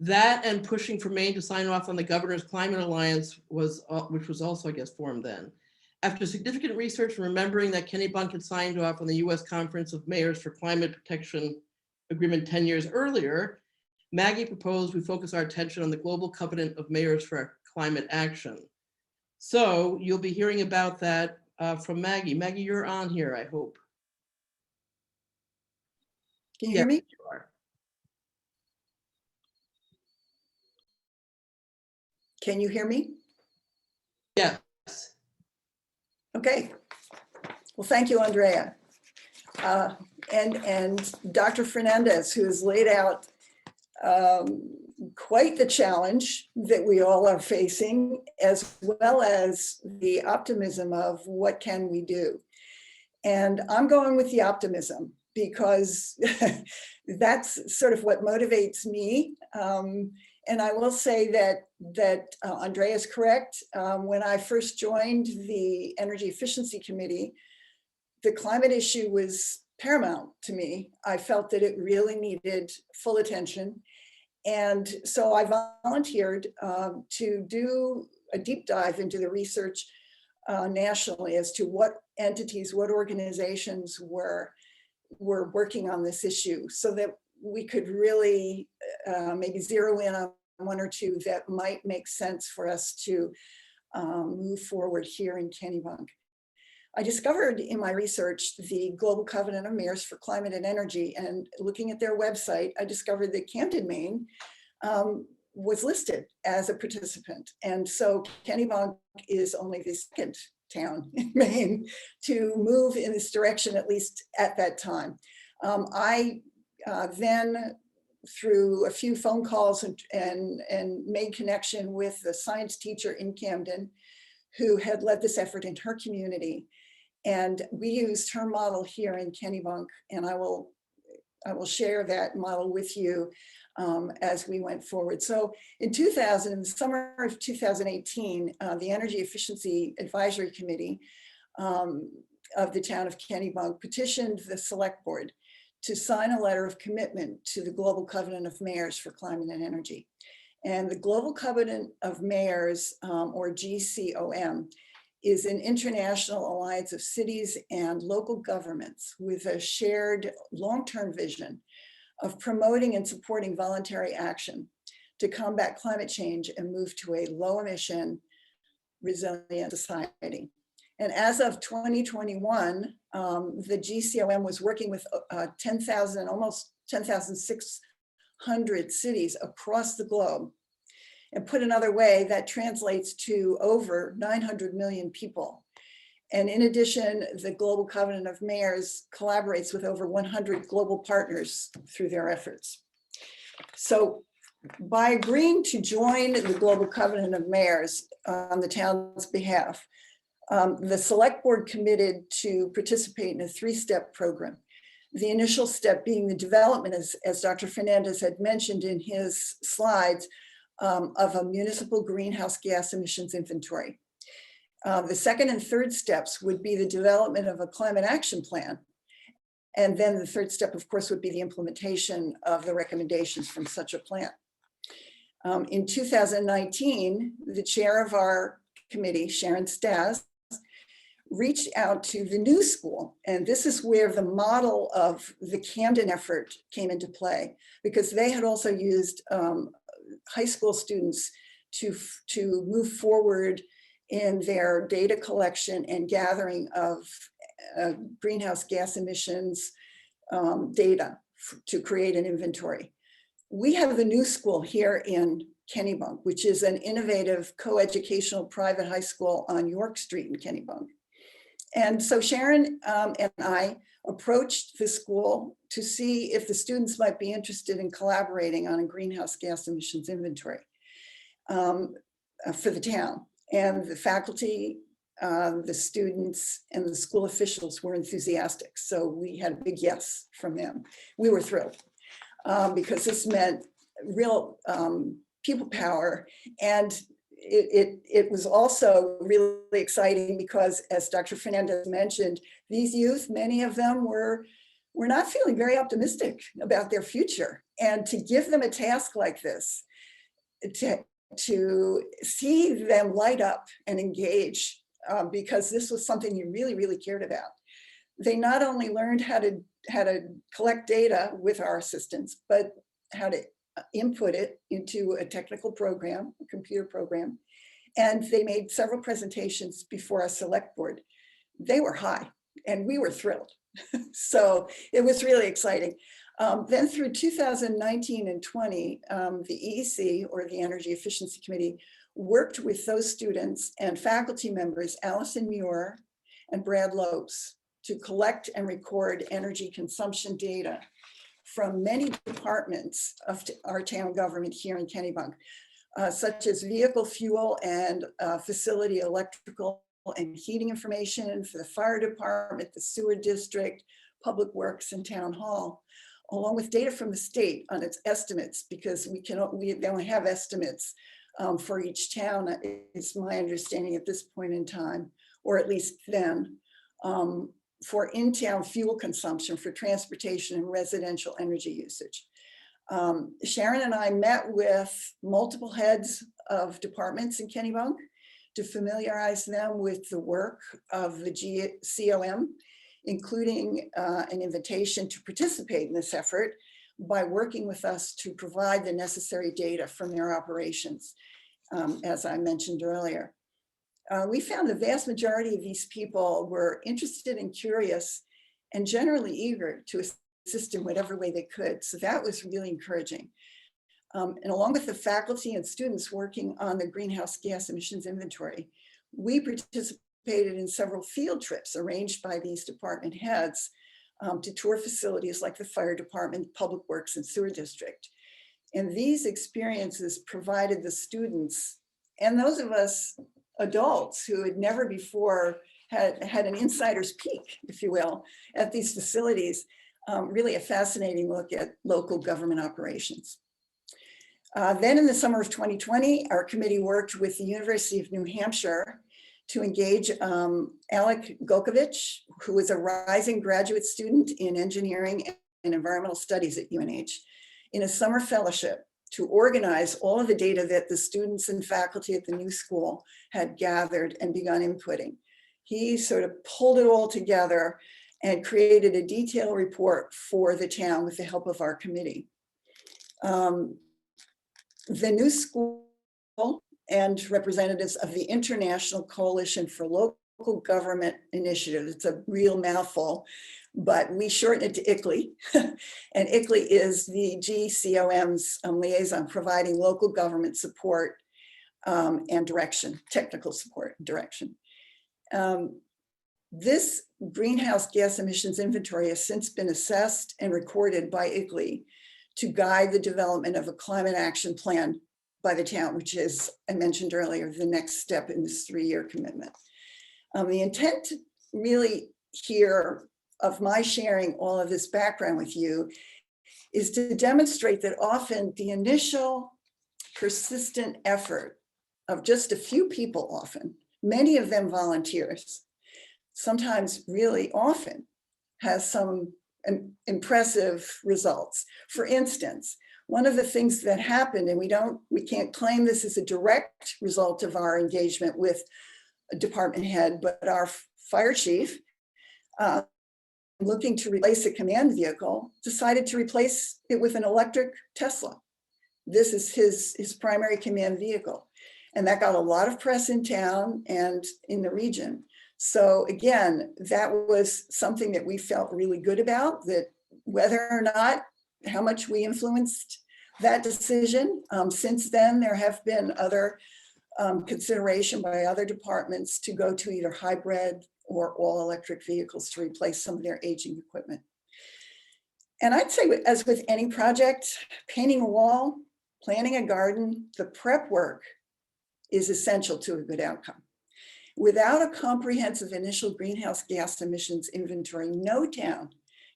That and pushing for Maine to sign off on the Governor's Climate Alliance which was also, I guess, formed then. After significant research and remembering that Kennebunk had signed off on the US Conference of Mayors for Climate Protection Agreement 10 years earlier, Maggie proposed we focus our attention on the Global Covenant of Mayors for Climate Action. So you'll be hearing about that from Maggie. Maggie, you're on here, I hope. Can you hear me? You are. Can you hear me? Yes. Okay. Well, thank you, Andrea. And Dr. Fernandez, who has laid out quite the challenge that we all are facing, as well as the optimism of what can we do. And I'm going with the optimism because that's sort of what motivates me. And I will say that Andrea is correct. When I first joined the Energy Efficiency Committee, the climate issue was paramount to me. I felt that it really needed full attention. And so I volunteered to do a deep dive into the research nationally as to what entities, what organizations were working on this issue, so that we could really maybe zero in on one or two that might make sense for us to move forward here in Kennebunk. I discovered in my research the Global Covenant of Mayors for Climate and Energy, and looking at their website, I discovered that Camden, Maine was listed as a participant. And so Kennebunk is only the second town in Maine to move in this direction, at least at that time. I then, through a few phone calls and made connection with the science teacher in Camden, who had led this effort in her community. And we used her model here in Kennebunk, and I will share that model with you as we went forward. So in the summer of 2018, the Energy Efficiency Advisory Committee of the town of Kennebunk petitioned the select board to sign a letter of commitment to the Global Covenant of Mayors for Climate and Energy. And the Global Covenant of Mayors, or GCOM, is an international alliance of cities and local governments with a shared long-term vision of promoting and supporting voluntary action to combat climate change and move to a low-emission, resilient society. And as of 2021, the GCOM was working with 10,000, almost 10,600 cities across the globe. And put another way, that translates to over 900 million people. And in addition, the Global Covenant of Mayors collaborates with over 100 global partners through their efforts. So by agreeing to join the Global Covenant of Mayors on the town's behalf, the select board committed to participate in a 3-step program. The initial step being the development, as Dr. Fernandez had mentioned in his slides, of a municipal greenhouse gas emissions inventory. The second and third steps would be the development of a climate action plan. And then the third step, of course, would be the implementation of the recommendations from such a plan. In 2019, the chair of our committee, Sharon Stas, reached out to the new school. And this is where the model of the Camden effort came into play, because they had also used high school students to move forward in their data collection and gathering of greenhouse gas emissions data to create an inventory. We have the new school here in Kennebunk, which is an innovative co-educational private high school on York Street in Kennebunk. And so Sharon and I approached the school to see if the students might be interested in collaborating on a greenhouse gas emissions inventory for the town. And the faculty, the students, and the school officials were enthusiastic. So we had a big yes from them. We were thrilled because this meant real people power. And it was also really exciting because, as Dr. Fernandez mentioned, these youth, many of them were not feeling very optimistic about their future. And to give them a task like this, to see them light up and engage, because this was something you really, really cared about. They not only learned how to collect data with our assistance, but how to input it into a technical program, a computer program. And they made several presentations before our select board. They were high and we were thrilled. So it was really exciting. Then through 2019 and 20, the EEC, or the Energy Efficiency Committee, worked with those students and faculty members, Allison Muir and Brad Lopes, to collect and record energy consumption data from many departments of our town government here in Kennebunk, such as vehicle fuel and facility electrical and heating information for the fire department, the sewer district, public works, and town hall, along with data from the state on its estimates, because they only have estimates for each town. It's my understanding at this point in time, or at least then, for in-town fuel consumption for transportation and residential energy usage. Sharon and I met with multiple heads of departments in Kennebunk to familiarize them with the work of the GCOM, including an invitation to participate in this effort by working with us to provide the necessary data from their operations, as I mentioned earlier. We found the vast majority of these people were interested and curious and generally eager to assist in whatever way they could. So that was really encouraging. And along with the faculty and students working on the greenhouse gas emissions inventory, we participated in several field trips arranged by these department heads to tour facilities like the fire department, public works, and sewer district. And these experiences provided the students and those of us adults who had never before had an insider's peek, if you will, at these facilities, really a fascinating look at local government operations. Then in the summer of 2020, our committee worked with the University of New Hampshire to engage Alec Golkovich, who is a rising graduate student in engineering and environmental studies at UNH, in a summer fellowship to organize all of the data that the students and faculty at the new school had gathered and begun inputting. He sort of pulled it all together and created a detailed report for the town with the help of our committee. The new school and representatives of the International Coalition for Local Government Initiative, it's a real mouthful, but we shorten it to ICLEI. And ICLEI is the GCOM's liaison, providing local government support and direction, technical support and direction. This greenhouse gas emissions inventory has since been assessed and recorded by ICLEI to guide the development of a climate action plan by the town, which is, I mentioned earlier, the next step in this 3-year commitment. The intent really here of my sharing all of this background with you is to demonstrate that often the initial persistent effort of just a few people, often, many of them volunteers, sometimes really often has some impressive results. For instance, one of the things that happened, and we can't claim this as a direct result of our engagement with a department head, but our fire chief, looking to replace a command vehicle, decided to replace it with an electric Tesla. This is his primary command vehicle. And that got a lot of press in town and in the region. So again, that was something that we felt really good about, that whether or not, how much we influenced that decision. Since then, there have been other consideration by other departments to go to either hybrid or all electric vehicles to replace some of their aging equipment. And I'd say, as with any project, painting a wall, planting a garden, the prep work is essential to a good outcome. Without a comprehensive initial greenhouse gas emissions inventory, no town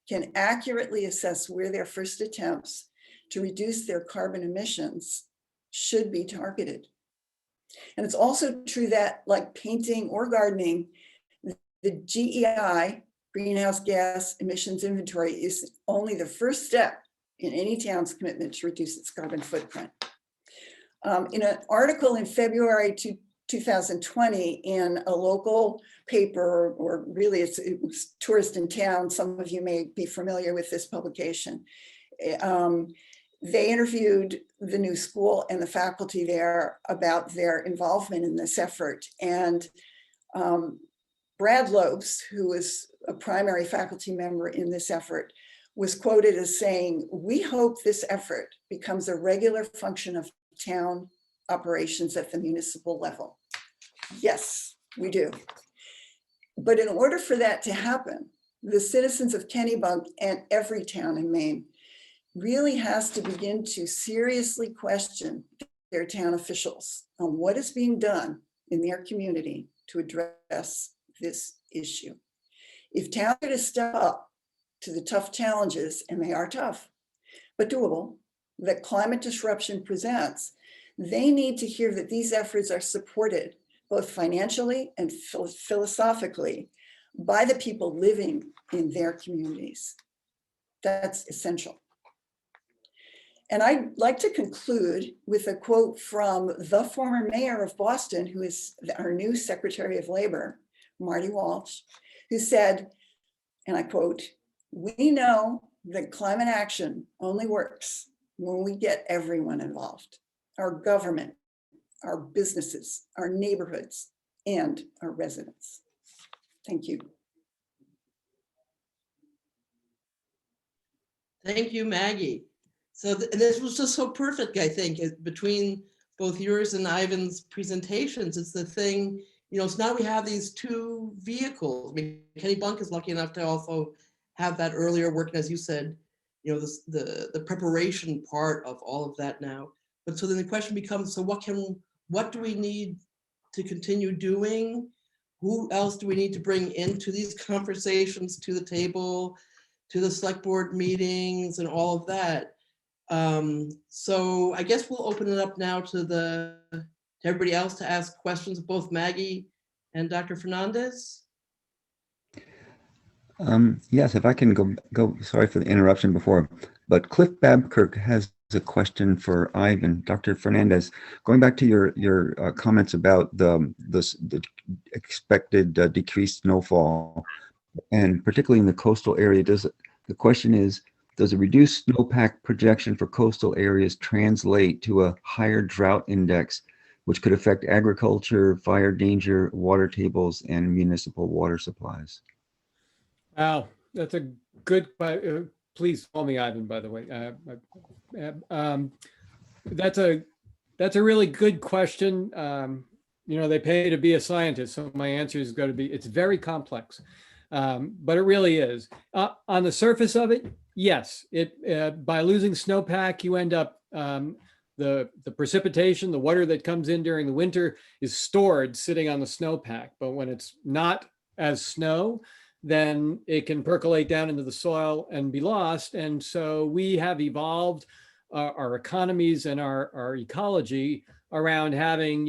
can accurately assess where their first attempts to reduce their carbon emissions should be targeted. And it's also true that, like painting or gardening, the GEI, greenhouse gas emissions inventory, is only the first step in any town's commitment to reduce its carbon footprint. In an article in February 2020 in a local paper, or really it was Tourist in Town, some of you may be familiar with this publication. They interviewed the new school and the faculty there about their involvement in this effort. And Brad Lopes, who is a primary faculty member in this effort, was quoted as saying, "We hope this effort becomes a regular function of town operations at the municipal level." Yes, we do. But in order for that to happen, the citizens of Kennebunk and every town in Maine really has to begin to seriously question their town officials on what is being done in their community to address this issue. If towns are to step up to the tough challenges, and they are tough, but doable, that climate disruption presents, they need to hear that these efforts are supported both financially and philosophically by the people living in their communities. That's essential. And I'd like to conclude with a quote from the former mayor of Boston, who is our new Secretary of Labor, Marty Walsh, who said, and I quote, "We know that climate action only works when we get everyone involved, our government, our businesses, our neighborhoods, and our residents." Thank you. Thank you, Maggie. So this was just so perfect, I think, between both yours and Ivan's presentations. It's the thing, so now we have these two vehicles. I mean, Kennebunk is lucky enough to also have that earlier work, and as you said, the preparation part of all of that now. But so then the question becomes, so what do we need to continue doing? Who else do we need to bring into these conversations, to the table, to the select board meetings and all of that? So I guess we'll open it up now to everybody else to ask questions of both Maggie and Dr. Fernandez. Yes, if I can go, sorry for the interruption before, but Cliff Babkirk has a question for Ivan. Dr. Fernandez, going back to your comments about the expected decreased snowfall, and particularly in the coastal area, the question is, does a reduced snowpack projection for coastal areas translate to a higher drought index, which could affect agriculture, fire danger, water tables, and municipal water supplies? Wow, that's a good, please call me Ivan, by the way. That's a really good question. They pay to be a scientist, so my answer is going to be, it's very complex, but it really is. On the surface of it, Yes, by losing snowpack, you end up the precipitation, the water that comes in during the winter is stored sitting on the snowpack. But when it's not as snow, then it can percolate down into the soil and be lost. And so we have evolved our economies and our ecology around having,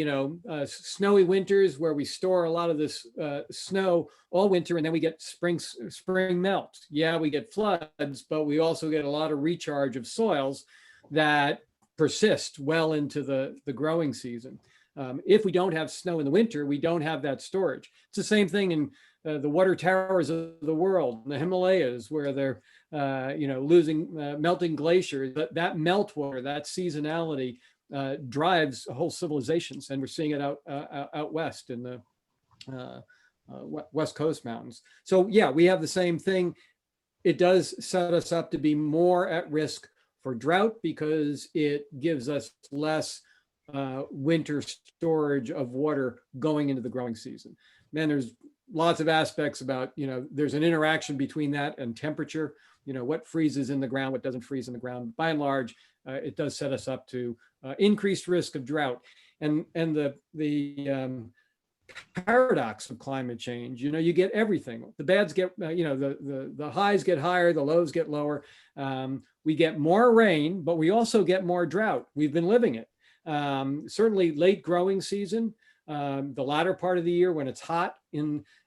snowy winters where we store a lot of this snow all winter, and then we get spring melt. Yeah, we get floods, but we also get a lot of recharge of soils that persist well into the growing season. If we don't have snow in the winter, we don't have that storage. It's the same thing in the water towers of the world, the Himalayas, where they're losing melting glaciers. But that meltwater, that seasonality, drives whole civilizations, and we're seeing it out west in the West Coast mountains. So yeah, we have the same thing. It does set us up to be more at risk for drought because it gives us less winter storage of water going into the growing season. Man, there's lots of aspects about, there's an interaction between that and temperature, what freezes in the ground, what doesn't freeze in the ground. By and large, it does set us up to increased risk of drought. And the paradox of climate change, you get everything. The bads get, the highs get higher, the lows get lower. We get more rain, but we also get more drought. We've been living it. Certainly late growing season, the latter part of the year when it's hot,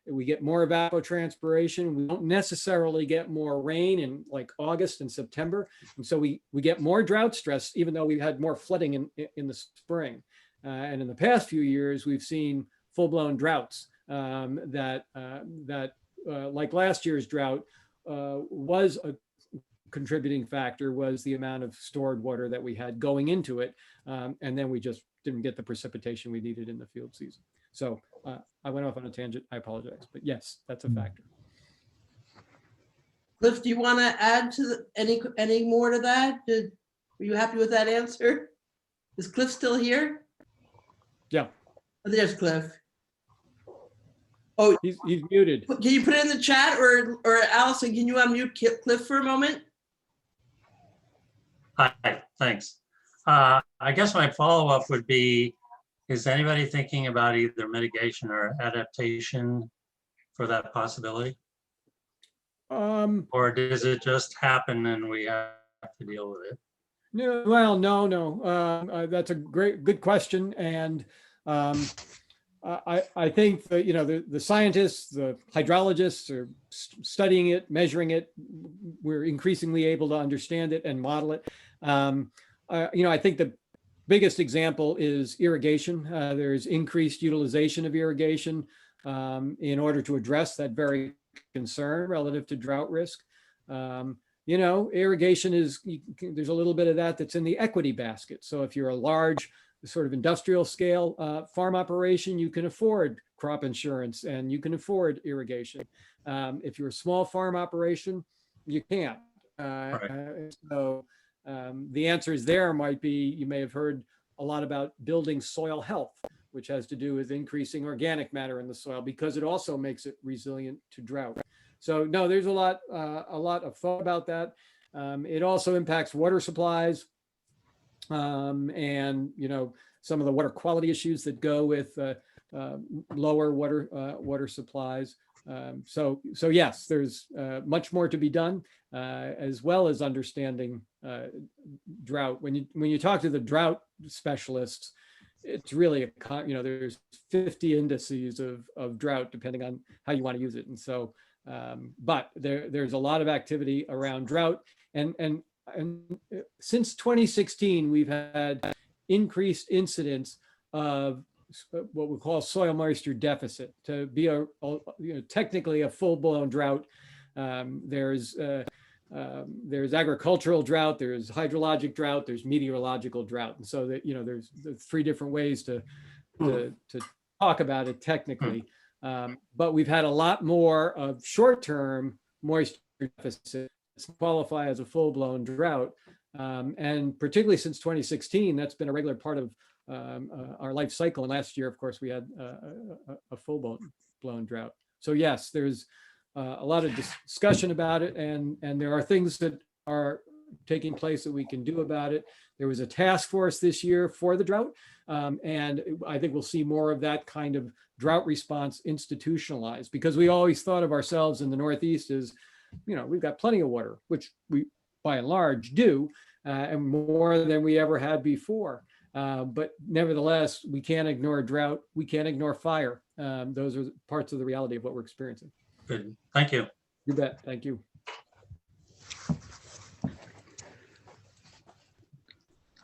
we get more evapotranspiration. We don't necessarily get more rain in like August and September. And so we get more drought stress, even though we've had more flooding in the spring. And in the past few years, we've seen full-blown droughts that like last year's drought was a contributing factor, was the amount of stored water that we had going into it. And then we just didn't get the precipitation we needed in the field season. So I went off on a tangent. I apologize. But yes, that's a factor. Cliff, do you want to add to any more to that? Were you happy with that answer? Is Cliff still here? Yeah. Oh, there's Cliff. Oh, He's muted. can you put it in the chat, or Allison, can you unmute Cliff for a moment? Hi, thanks. I guess my follow-up would be, is anybody thinking about either mitigation or adaptation for that possibility? Or does it just happen and we have to deal with it? No, well, no. That's a good question. And I think that, the scientists, the hydrologists are studying it, measuring it. We're increasingly able to understand it and model it. I think the biggest example is irrigation. There's increased utilization of irrigation in order to address that very concern relative to drought risk. Irrigation there's a little bit of that's in the equity basket. So if you're a large sort of industrial scale farm operation, you can afford crop insurance and you can afford irrigation. If you're a small farm operation, you can't. So the answers there might be, you may have heard a lot about building soil health, which has to do with increasing organic matter in the soil because it also makes it resilient to drought. So no, there's a lot of thought about that. It also impacts water supplies and some of the water quality issues that go with lower water supplies. So yes, there's much more to be done, as well as understanding drought. When you talk to the drought specialists, it's really there's 50 indices of drought depending on how you want to use it. And so, but there's a lot of activity around drought, and since 2016, we've had increased incidence of what we call soil moisture deficit. To be technically a full-blown drought, there's agricultural drought, there's hydrologic drought, there's meteorological drought, and so that there's three different ways to talk about it technically. But we've had a lot more of short-term moisture deficit to qualify as a full-blown drought, and particularly since 2016, that's been a regular part of our life cycle. And last year, of course, we had a full-blown drought. So yes, there's a lot of discussion about it, and there are things that are taking place that we can do about it. There was a task force this year for the drought. And I think we'll see more of that kind of drought response institutionalized, because we always thought of ourselves in the Northeast as, we've got plenty of water, which we by and large do, and more than we ever had before. But nevertheless, we can't ignore drought. We can't ignore fire. Those are parts of the reality of what we're experiencing. Good. Thank you. You bet. Thank you.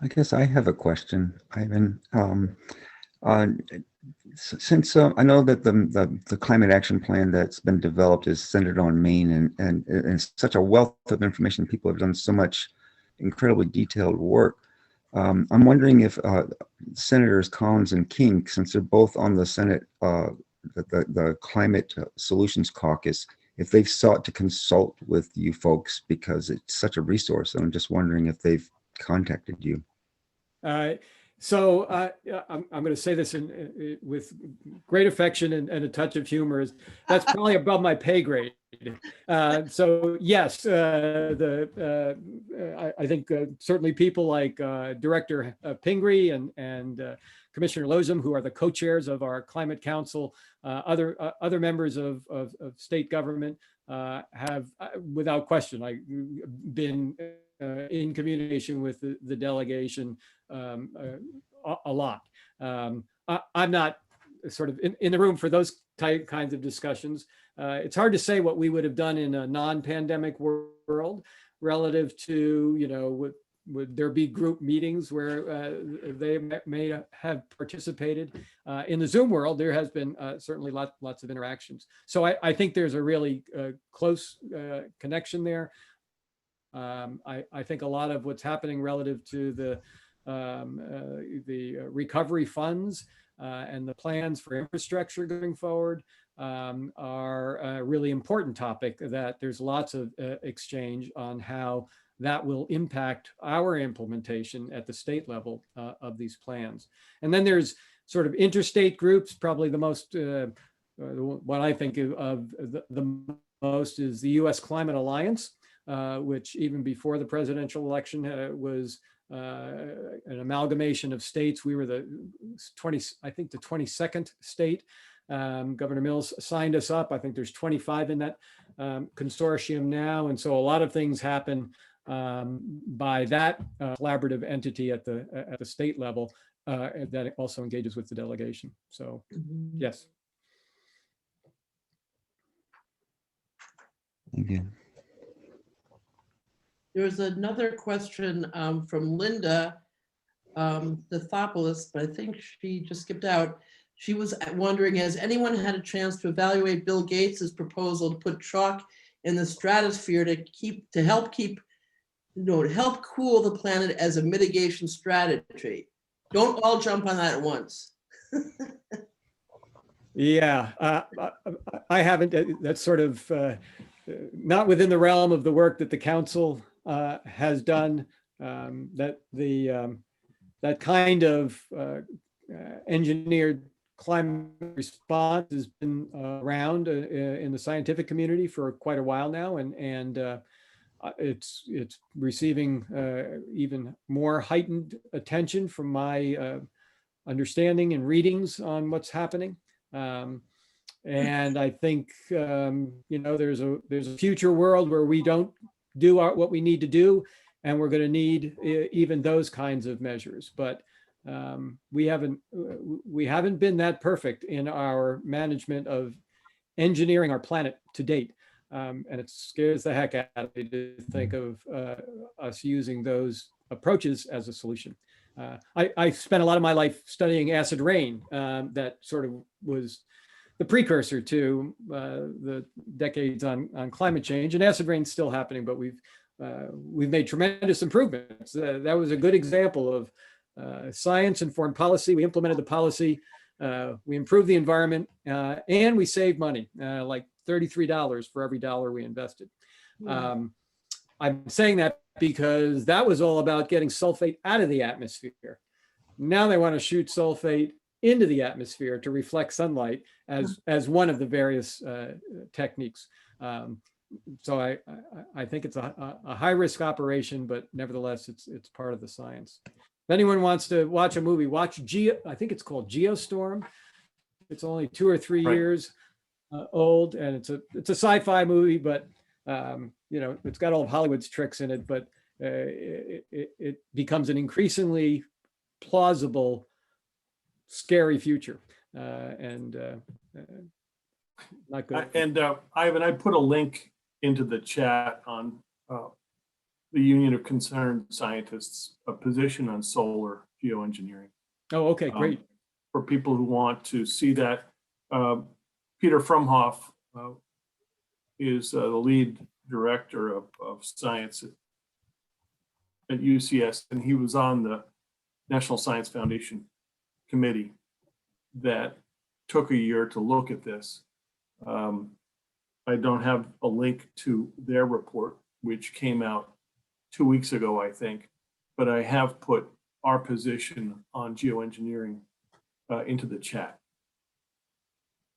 I guess I have a question, Ivan. Since I know that the climate action plan that's been developed is centered on Maine, and it's such a wealth of information. People have done so much incredibly detailed work. I'm wondering if Senators Collins and King, since they're both on the Senate, the Climate Solutions Caucus, if they've sought to consult with you folks, because it's such a resource. And I'm just wondering if they've contacted you. So I'm going to say this with great affection and a touch of humor. That's probably above my pay grade. So yes, I think certainly people like Director Pingree and Commissioner Lozum, who are the co-chairs of our Climate Council, other members of state government have, without question, been in communication with the delegation a lot. I'm not sort of in the room for those kinds of discussions. It's hard to say what we would have done in a non-pandemic world relative to, would there be group meetings where they may have participated. In the Zoom world, there has been certainly lots of interactions. So I think there's a really close connection there. I think a lot of what's happening relative to the recovery funds and the plans for infrastructure going forward are a really important topic that there's lots of exchange on how that will impact our implementation at the state level of these plans. And then there's sort of interstate groups. Probably the most, what I think of the most is the U.S. Climate Alliance, which even before the presidential election was an amalgamation of states. We were the 22nd state. Governor Mills signed us up. I think there's 25 in that consortium now. And so a lot of things happen by that collaborative entity at the state level that also engages with the delegation. So yes. Thank you. There's another question from Linda Thopoulos, but I think she just skipped out. She was wondering, has anyone had a chance to evaluate Bill Gates's proposal to put chalk in the stratosphere to help cool the planet as a mitigation strategy? Don't all jump on that at once. Yeah, I haven't. That's sort of not within the realm of the work that the council has done. That kind of engineered climate response has been around in the scientific community for quite a while now, and it's receiving even more heightened attention from my understanding and readings on what's happening. And I think there's a future world where we don't do what we need to do, and we're going to need even those kinds of measures. But we haven't been that perfect in our management of engineering our planet to date. And it scares the heck out of me to think of us using those approaches as a solution. I spent a lot of my life studying acid rain. That sort of was the precursor to the decades on climate change, and acid rain's still happening, but we've made tremendous improvements. That was a good example of science-informed policy. We implemented the policy, we improved the environment, and we saved money, like $33 for every dollar we invested. I'm saying that because that was all about getting sulfate out of the atmosphere. Now they want to shoot sulfate into the atmosphere to reflect sunlight as one of the various techniques. So I think it's a high risk operation, but nevertheless, it's part of the science. If anyone wants to watch a movie, watch I think it's called Geostorm. It's only 2 or 3 Right. years old, and it's a sci-fi movie, but you know, it's got all of Hollywood's tricks in it, but it becomes an increasingly plausible, scary future, and not good. And Ivan, I put a link into the chat on the Union of Concerned Scientists, a position on solar geoengineering. Oh, okay, great. For people who want to see that. Peter Frumhoff is the lead director of science at UCS, and he was on the National Science Foundation committee that took a year to look at this. I don't have a link to their report, which came out 2 weeks ago, I think, but I have put our position on geoengineering into the chat.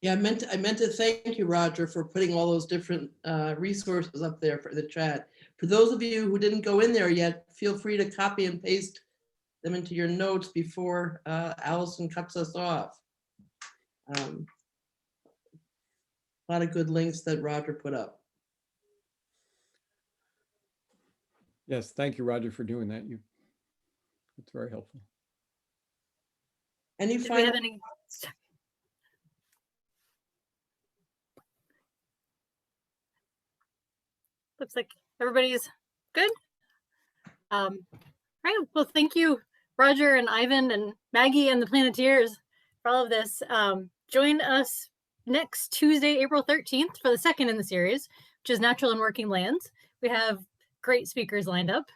Yeah, I meant to thank you, Roger, for putting all those different resources up there for the chat. For those of you who didn't go in there yet, feel free to copy and paste them into your notes before Allison cuts us off. A lot of good links that Roger put up. Yes, thank you, Roger, for doing that. It's very helpful. Any Did we final? have any? Looks like everybody's good. All right, well, thank you, Roger and Ivan and Maggie and the Planeteers for all of this. Join us next Tuesday, April 13th for the second in the series, which is Natural and Working Lands. We have great speakers lined up.